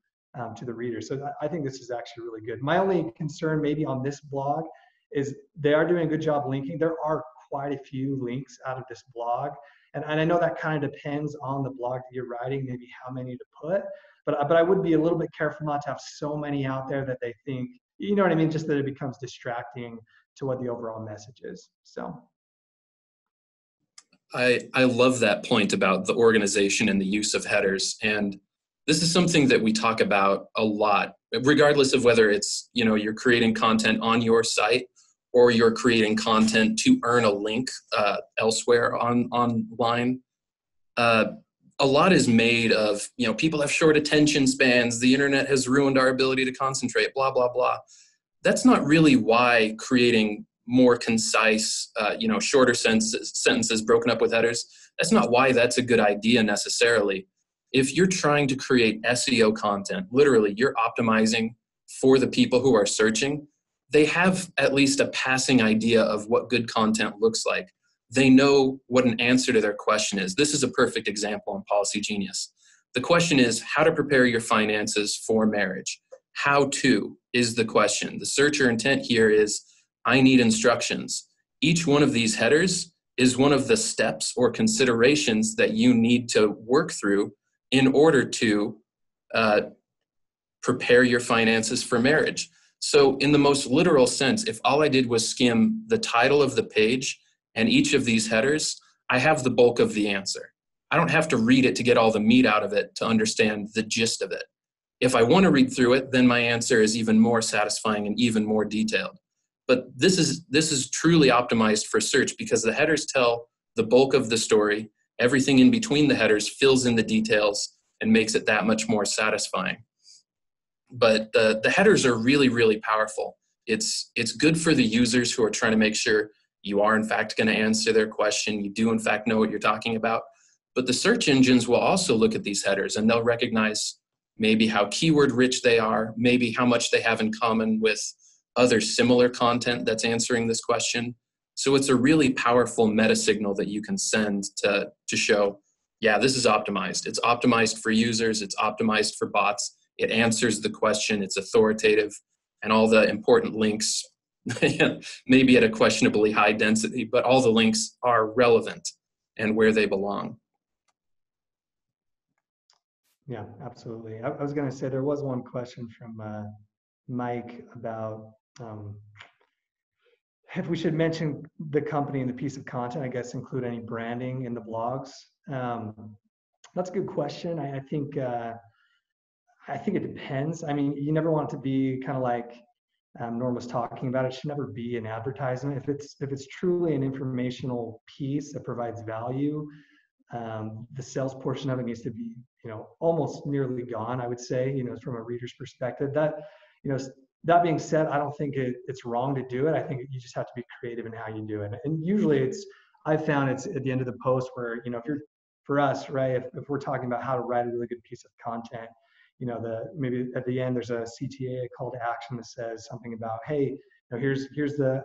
to the reader. So I think this is actually really good. My only concern maybe on this blog is they are doing a good job linking. There are quite a few links out of this blog. And I know that kind of depends on the blog that you're writing, maybe how many to put. But I would be a little bit careful not to have so many out there that they think, you know what I mean, just that it becomes distracting to what the overall message is. So I love that point about the organization and the use of headers. And this is something that we talk about a lot, regardless of whether it's, you're creating content on your site or you're creating content to earn a link elsewhere online. A lot is made of, people have short attention spans, the internet has ruined our ability to concentrate, blah, blah, blah. That's not really why creating more concise, shorter sentences broken up with headers, that's not why that's a good idea necessarily. If you're trying to create SEO content, literally you're optimizing for the people who are searching, they have at least a passing idea of what good content looks like. They know what an answer to their question is. This is a perfect example on Policy Genius. The question is how to prepare your finances for marriage. How to is the question. The searcher intent here is, I need instructions. Each one of these headers is one of the steps or considerations that you need to work through in order to prepare your finances for marriage. So in the most literal sense, if all I did was skim the title of the page and each of these headers, I have the bulk of the answer. I don't have to read it to get all the meat out of it to understand the gist of it. If I want to read through it, then my answer is even more satisfying and even more detailed. But this is truly optimized for search because the headers tell the bulk of the story. Everything in between the headers fills in the details and makes it that much more satisfying. But the headers are really, really powerful. It's good for the users who are trying to make sure you are in fact going to answer their question. You do in fact know what you're talking about. But the search engines will also look at these headers and they'll recognize maybe how keyword rich they are, maybe how much they have in common with other similar content that's answering this question. So it's a really powerful meta signal that you can send to show, yeah, this is optimized. It's optimized for users. It's optimized for bots. It answers the question. It's authoritative. And all the important links, maybe at a questionably high density, but all the links are relevant and where they belong. Yeah, absolutely. I was going to say there was one question from Mike about if we should mention the company in the piece of content, I guess include any branding in the blogs. That's a good question. I think it depends. I mean, you never want it to be kind of like Norm was talking about. It should never be an advertisement. If it's truly an informational piece that provides value, the sales portion of it needs to be, almost nearly gone, I would say, from a reader's perspective. That being said, I don't think it's wrong to do it. I think you just have to be creative in how you do it. And usually I've found it's at the end of the post where, if you're, for us, right, if we're talking about how to write a really good piece of content, maybe at the end there's a CTA, a call to action that says something about, hey, here's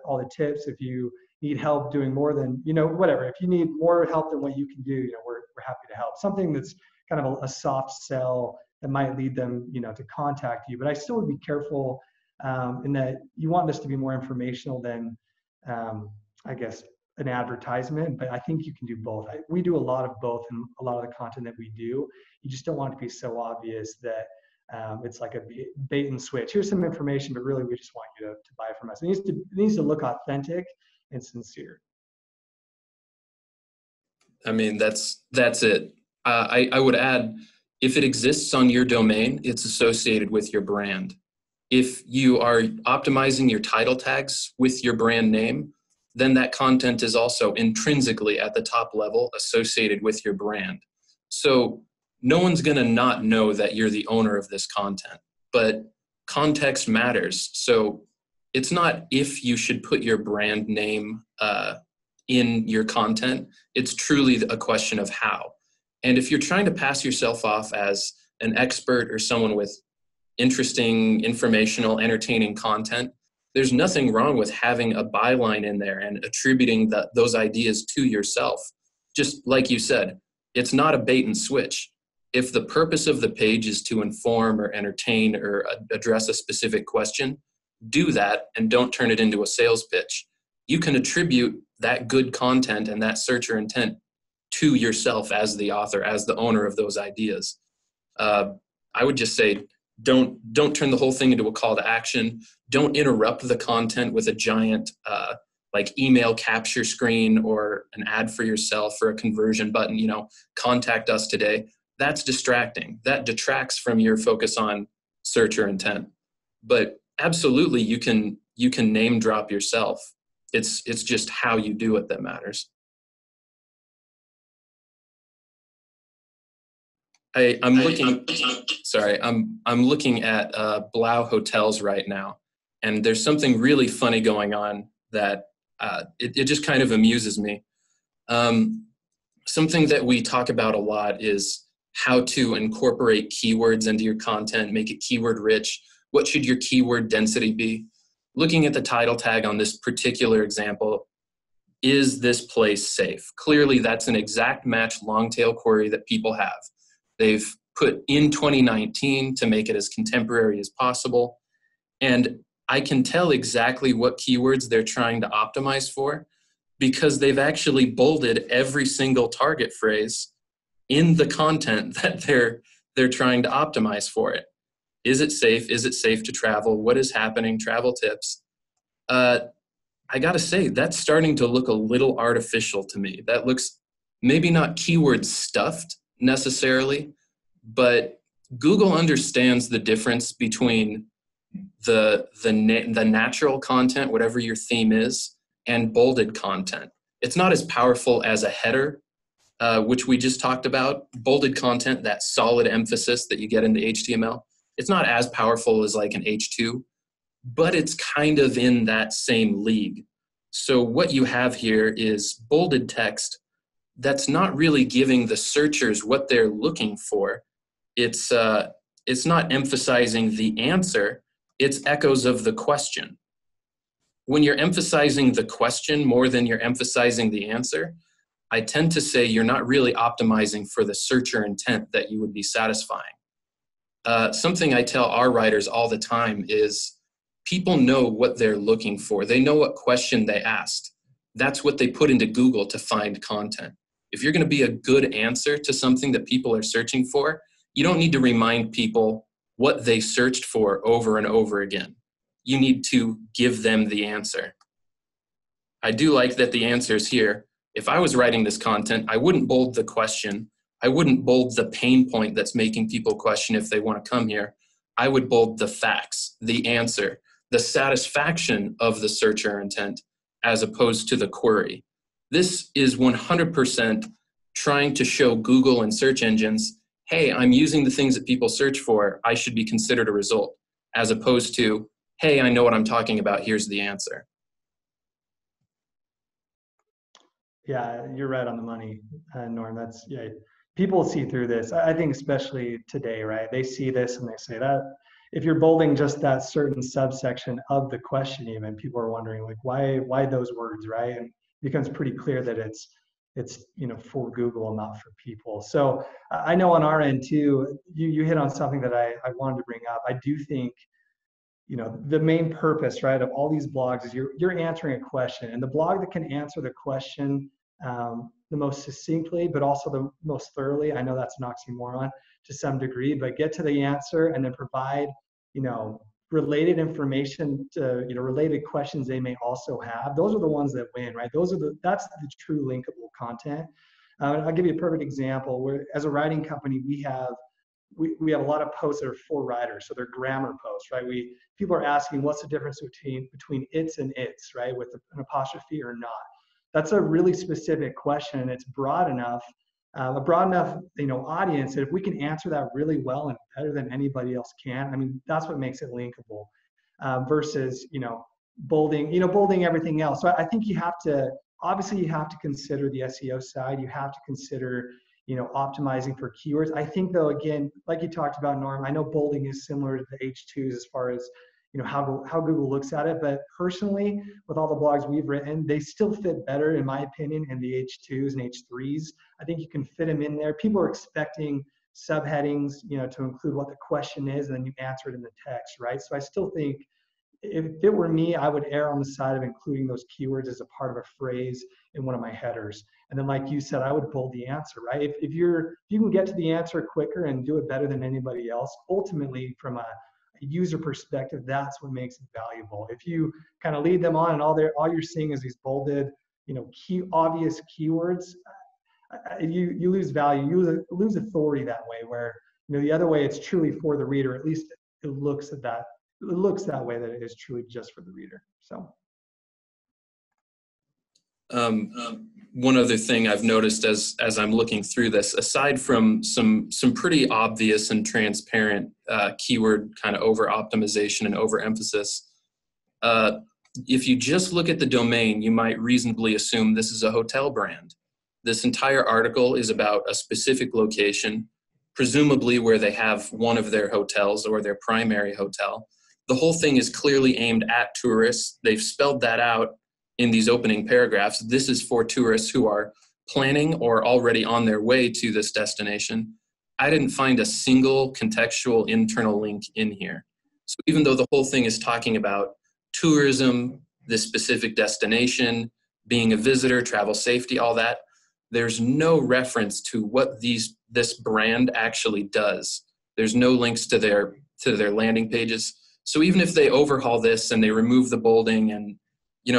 all the tips. If you need help doing more than, whatever, if you need more help than what you can do, we're happy to help. Something that's kind of a soft sell that might lead them, to contact you. But I still would be careful in that you want this to be more informational than, I guess, an advertisement. But I think you can do both. We do a lot of both in a lot of the content that we do. You just don't want it to be so obvious that it's like a bait and switch. Here's some information, but really we just want you to buy from us. It needs to look authentic and sincere. I mean, that's it. I would add, if it exists on your domain, it's associated with your brand. If you are optimizing your title tags with your brand name, then that content is also intrinsically at the top level associated with your brand. So no one's going to not know that you're the owner of this content, but context matters. So it's not if you should put your brand name in your content, it's truly a question of how. And if you're trying to pass yourself off as an expert or someone with interesting, informational, entertaining content, there's nothing wrong with having a byline in there and attributing those ideas to yourself. Just like you said, it's not a bait and switch. If the purpose of the page is to inform or entertain or address a specific question, do that and don't turn it into a sales pitch. You can attribute that good content and that searcher intent to yourself as the author, as the owner of those ideas. I would just say, don't turn the whole thing into a call to action. Don't interrupt the content with a giant like email capture screen or an ad for yourself or a conversion button, contact us today. That's distracting. That detracts from your focus on searcher intent. But absolutely, you can name drop yourself. It's just how you do it that matters. I'm looking at Blau Hotels right now, and there's something really funny going on that it just kind of amuses me. Something that we talk about a lot is how to incorporate keywords into your content, make it keyword rich. What should your keyword density be? Looking at the title tag on this particular example, is this place safe? Clearly, that's an exact match long tail query that people have. They've put in 2019 to make it as contemporary as possible. And I can tell exactly what keywords they're trying to optimize for because they've actually bolded every single target phrase in the content that they're trying to optimize for it. Is it safe? Is it safe to travel? What is happening? Travel tips. I gotta say, that's starting to look a little artificial to me. That looks maybe not keyword stuffed necessarily, but Google understands the difference between the natural content, whatever your theme is, and bolded content. It's not as powerful as a header, which we just talked about. Bolded content, that solid emphasis that you get into HTML, it's not as powerful as like an H2, but it's kind of in that same league. So what you have here is bolded text that's not really giving the searchers what they're looking for. It's not emphasizing the answer, it's echoes of the question. When you're emphasizing the question more than you're emphasizing the answer, I tend to say you're not really optimizing for the searcher intent that you would be satisfying. Something I tell our writers all the time is people know what they're looking for. They know what question they asked. That's what they put into Google to find content. If you're going to be a good answer to something that people are searching for, you don't need to remind people what they searched for over and over again. You need to give them the answer. I do like that the answer is here. If I was writing this content, I wouldn't bold the question. I wouldn't bold the pain point that's making people question if they want to come here. I would bold the facts, the answer, the satisfaction of the searcher intent as opposed to the query. This is 100% trying to show Google and search engines, hey, I'm using the things that people search for, I should be considered a result, as opposed to, hey, I know what I'm talking about, here's the answer. Yeah, you're right on the money, Norm. People see through this. I think especially today, right? They see this and they say that if you're bolding just that certain subsection of the question, even people are wondering like, why those words, right? And it becomes pretty clear that it's for Google and not for people. So I know on our end too, you hit on something that I wanted to bring up. I do think the main purpose, right, of all these blogs is you're answering a question, and the blog that can answer the question the most succinctly, but also the most thoroughly. I know that's an oxymoron to some degree, but get to the answer and then provide, related information to, related questions they may also have. Those are the ones that win, right? That's the true linkable content. I'll give you a perfect example where, as a writing company, we have a lot of posts that are for writers, so they're grammar posts, right? People are asking what's the difference between its and its, right, with an apostrophe or not. That's a really specific question, and it's broad enough, audience that if we can answer that really well and better than anybody else can, I mean, that's what makes it linkable versus bolding everything else. So I think you have to consider the SEO side. You have to consider optimizing for keywords. I think though, again, like you talked about, Norm, I know bolding is similar to the H2s as far as how Google looks at it, but personally, with all the blogs we've written, they still fit better, in my opinion, in the H2s and H3s. I think you can fit them in there. People are expecting subheadings, to include what the question is, and then you answer it in the text, right? So I still think if it were me, I would err on the side of including those keywords as a part of a phrase in one of my headers. And then, like you said, I would bold the answer, right? If you can get to the answer quicker and do it better than anybody else, ultimately, from a user perspective, that's what makes it valuable. If you kind of lead them on and all you're seeing is these bolded, obvious keywords, you lose value, you lose authority that way. Where the other way, it's truly for the reader. At least it looks that way, that it is truly just for the reader. So. One other thing I've noticed as I'm looking through this, aside from some pretty obvious and transparent keyword kind of over optimization and over emphasis, if you just look at the domain, you might reasonably assume this is a hotel brand. This entire article is about a specific location, presumably where they have one of their hotels or their primary hotel. The whole thing is clearly aimed at tourists. They've spelled that out in these opening paragraphs. This is for tourists who are planning or already on their way to this destination. I didn't find a single contextual internal link in here. So even though the whole thing is talking about tourism, this specific destination, being a visitor, travel safety, all that, there's no reference to what this brand actually does. There's no links to their landing pages. So even if they overhaul this and they remove the bolding and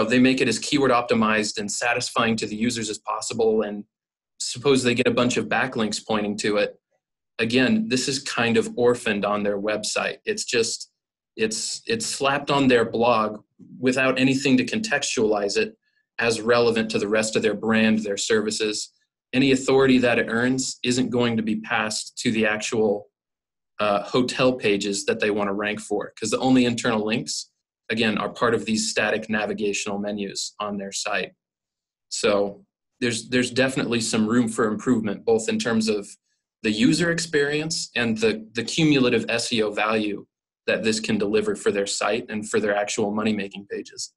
they make it as keyword optimized and satisfying to the users as possible, and suppose they get a bunch of backlinks pointing to it, again, this is kind of orphaned on their website. It's just, it's slapped on their blog without anything to contextualize it as relevant to the rest of their brand, their services. Any authority that it earns isn't going to be passed to the actual hotel pages that they want to rank for, because the only internal links, again, are part of these static navigational menus on their site. So there's definitely some room for improvement, both in terms of the user experience and the cumulative SEO value that this can deliver for their site and for their actual money-making pages.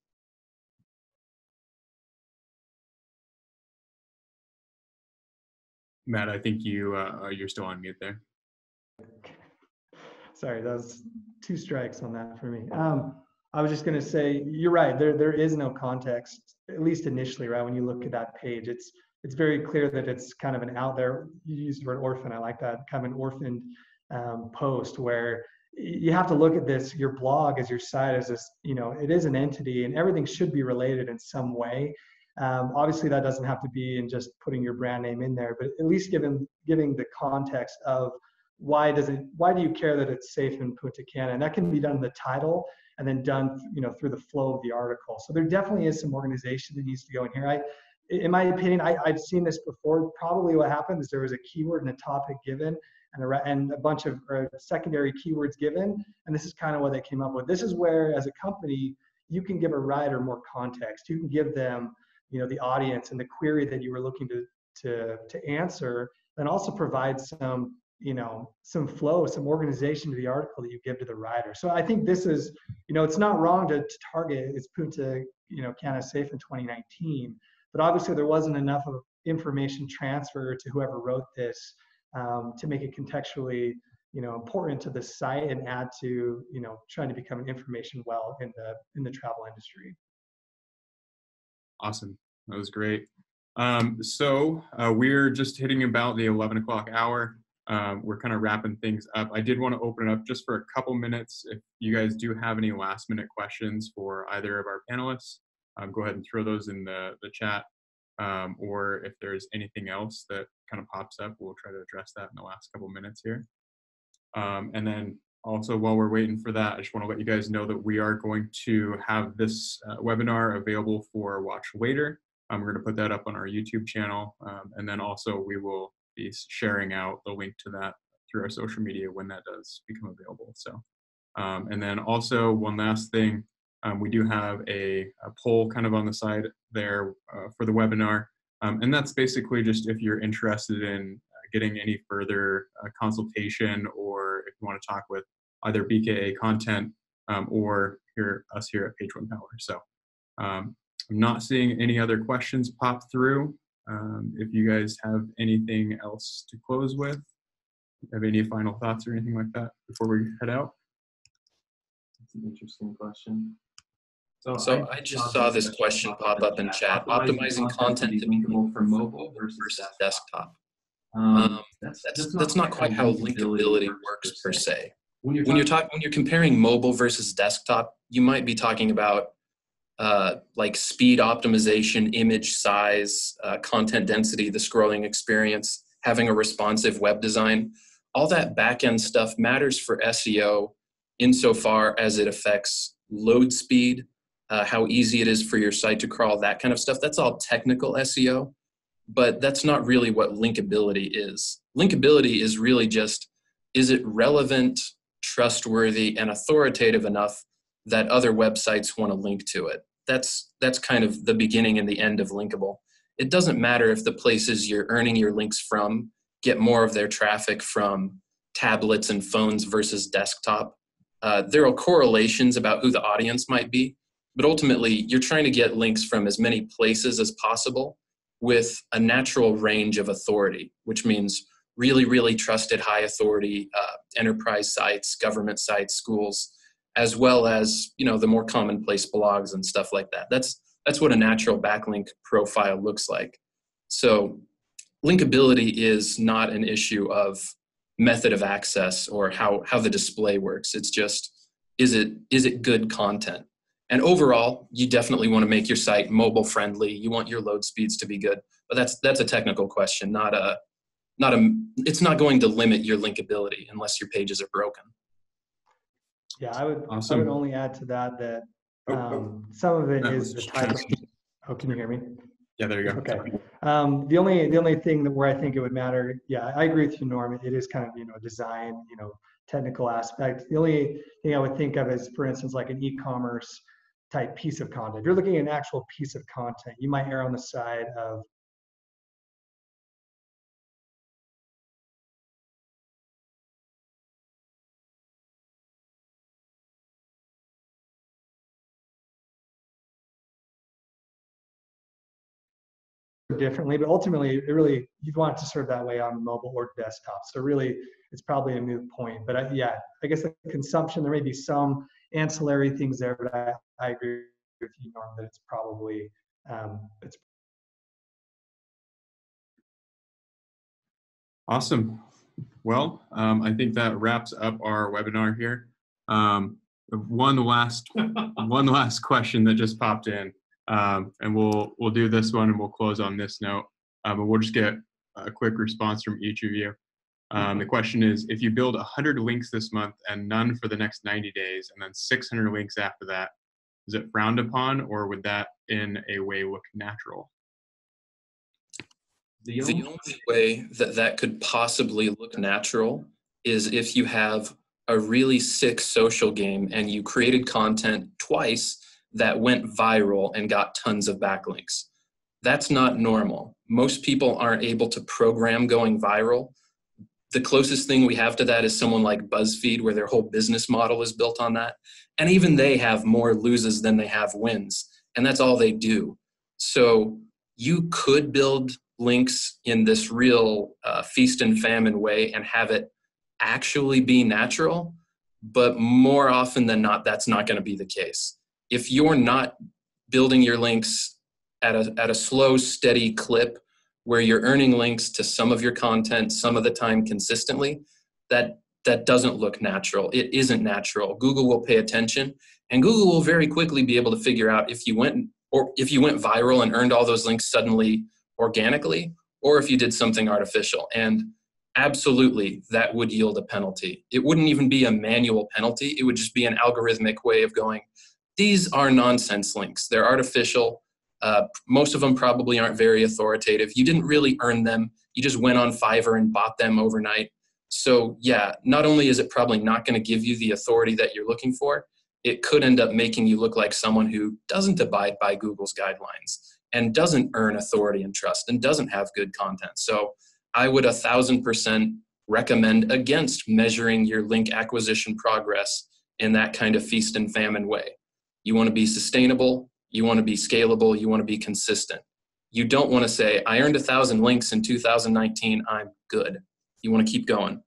Matt, I think you're still on mute there. Sorry, that was 2 strikes on that for me. I was just going to say, you're right. There is no context, at least initially, right? When you look at that page, it's very clear that it's kind of an out there. You used the word orphan. I like that, kind of an orphaned post, where you have to look at this. Your blog as your site as this, it is an entity, and everything should be related in some way. Obviously, that doesn't have to be in just putting your brand name in there, but at least giving the context of why do you care that it's safe in Punta Cana, and that can be done in the title and then done through the flow of the article. So there definitely is some organization that needs to go in here. In my opinion, I've seen this before. Probably what happened is there was a keyword and a topic given, and a bunch of secondary keywords given, and this is kind of what they came up with. This is where, as a company, you can give a writer more context. You can give them the audience and the query that you were looking to answer, and also provide some some flow, some organization to the article that you give to the writer. So I think this is, it's not wrong to target it's Punta Cana safe in 2019, but obviously there wasn't enough of information transfer to whoever wrote this to make it contextually important to the site and add to trying to become an information well in the travel industry. Awesome. That was great. So we're just hitting about the 11 o'clock hour. We're kind of wrapping things up. I did want to open it up just for a couple minutes. If you guys do have any last minute questions for either of our panelists, go ahead and throw those in the chat. Or if there's anything else that kind of pops up, we'll try to address that in the last couple minutes here. And then also, while we're waiting for that, I just want to let you guys know that we are going to have this webinar available for watch later. We're going to put that up on our YouTube channel. And then also we will be sharing out the link to that through our social media when that does become available. So, and then also one last thing, we do have a poll kind of on the side there for the webinar. And that's basically just if you're interested in getting any further consultation, or if you want to talk with either BKA content or us here at Page One Power. So I'm not seeing any other questions pop through. If you guys have anything else to close with, have any final thoughts or anything like that before we head out? That's an interesting question. So I just saw this question pop up in chat: optimizing content to be linkable for mobile versus desktop. That's not quite how linkability works per se. When you're comparing mobile versus desktop, you might be talking about like speed optimization, image size, content density, the scrolling experience, having a responsive web design. All that back-end stuff matters for SEO insofar as it affects load speed, how easy it is for your site to crawl, that kind of stuff. That's all technical SEO, but that's not really what linkability is. Linkability is really just, is it relevant, trustworthy, and authoritative enough that other websites want to link to it? That's kind of the beginning and the end of Linkable. It doesn't matter if the places you're earning your links from get more of their traffic from tablets and phones versus desktop. There are correlations about who the audience might be, but ultimately you're trying to get links from as many places as possible with a natural range of authority, which means really, really trusted high authority enterprise sites, government sites, schools, as well as, you know, the more commonplace blogs and stuff like that. That's what a natural backlink profile looks like. So linkability is not an issue of method of access or how the display works. It's just, is it good content? And overall, you definitely want to make your site mobile friendly. You want your load speeds to be good, but that's a technical question, it's not going to limit your linkability unless your pages are broken. Yeah, I would Awesome. only add to that some of it That is was the type of, oh, can you hear me? Yeah, there you go. Okay. The only thing that where I think it would matter, yeah, I agree with you, Norm. It is kind of, you know, design, you know, technical aspect. The only thing I would think of is, for instance, like an e-commerce type piece of content. If you're looking at an actual piece of content, you might err on the side of differently, but ultimately you'd want it to serve that way on mobile or desktop. So really it's probably a moot point, but I guess the consumption, there may be some ancillary things there, but I agree with you, Norm, that it's probably it's Awesome. Well, I think that wraps up our webinar here. One last question that just popped in, and we'll do this one and we'll close on this note. But we'll just get a quick response from each of you. The question is, if you build 100 links this month and none for the next 90 days, and then 600 links after that, is it frowned upon, or would that in a way look natural? The only way that could possibly look natural is if you have a really sick social game and you created content twice that went viral and got tons of backlinks. That's not normal. Most people aren't able to program going viral. The closest thing we have to that is someone like BuzzFeed, where their whole business model is built on that. And even they have more loses than they have wins. And that's all they do. So you could build links in this real feast and famine way and have it actually be natural, but more often than not, that's not going to be the case. If you're not building your links at a slow, steady clip where you're earning links to some of your content some of the time consistently, that doesn't look natural. It isn't natural. Google will pay attention, and Google will very quickly be able to figure out if you went viral and earned all those links suddenly organically, or if you did something artificial. And absolutely, that would yield a penalty. It wouldn't even be a manual penalty. It would just be an algorithmic way of going, these are nonsense links. They're artificial. Most of them probably aren't very authoritative. You didn't really earn them. You just went on Fiverr and bought them overnight. So yeah, not only is it probably not going to give you the authority that you're looking for, it could end up making you look like someone who doesn't abide by Google's guidelines and doesn't earn authority and trust and doesn't have good content. So I would 1,000% recommend against measuring your link acquisition progress in that kind of feast and famine way. You want to be sustainable, you want to be scalable, you want to be consistent. You don't want to say, I earned 1,000 links in 2019, I'm good. You want to keep going.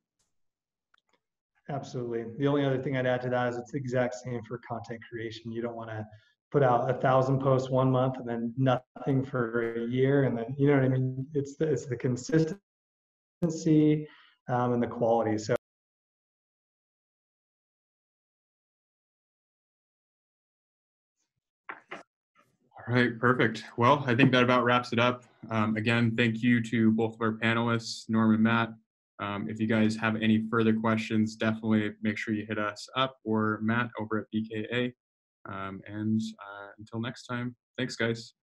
Absolutely. The only other thing I'd add to that is it's the exact same for content creation. You don't want to put out 1,000 posts 1 month and then nothing for a year. And then, you know what I mean? It's the consistency and the quality. So All right, perfect. Well, I think that about wraps it up. Again, thank you to both of our panelists, Norm and Matt. If you guys have any further questions, definitely make sure you hit us up or Matt over at BKA. And until next time, thanks, guys.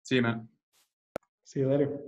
See you, Matt. see you later.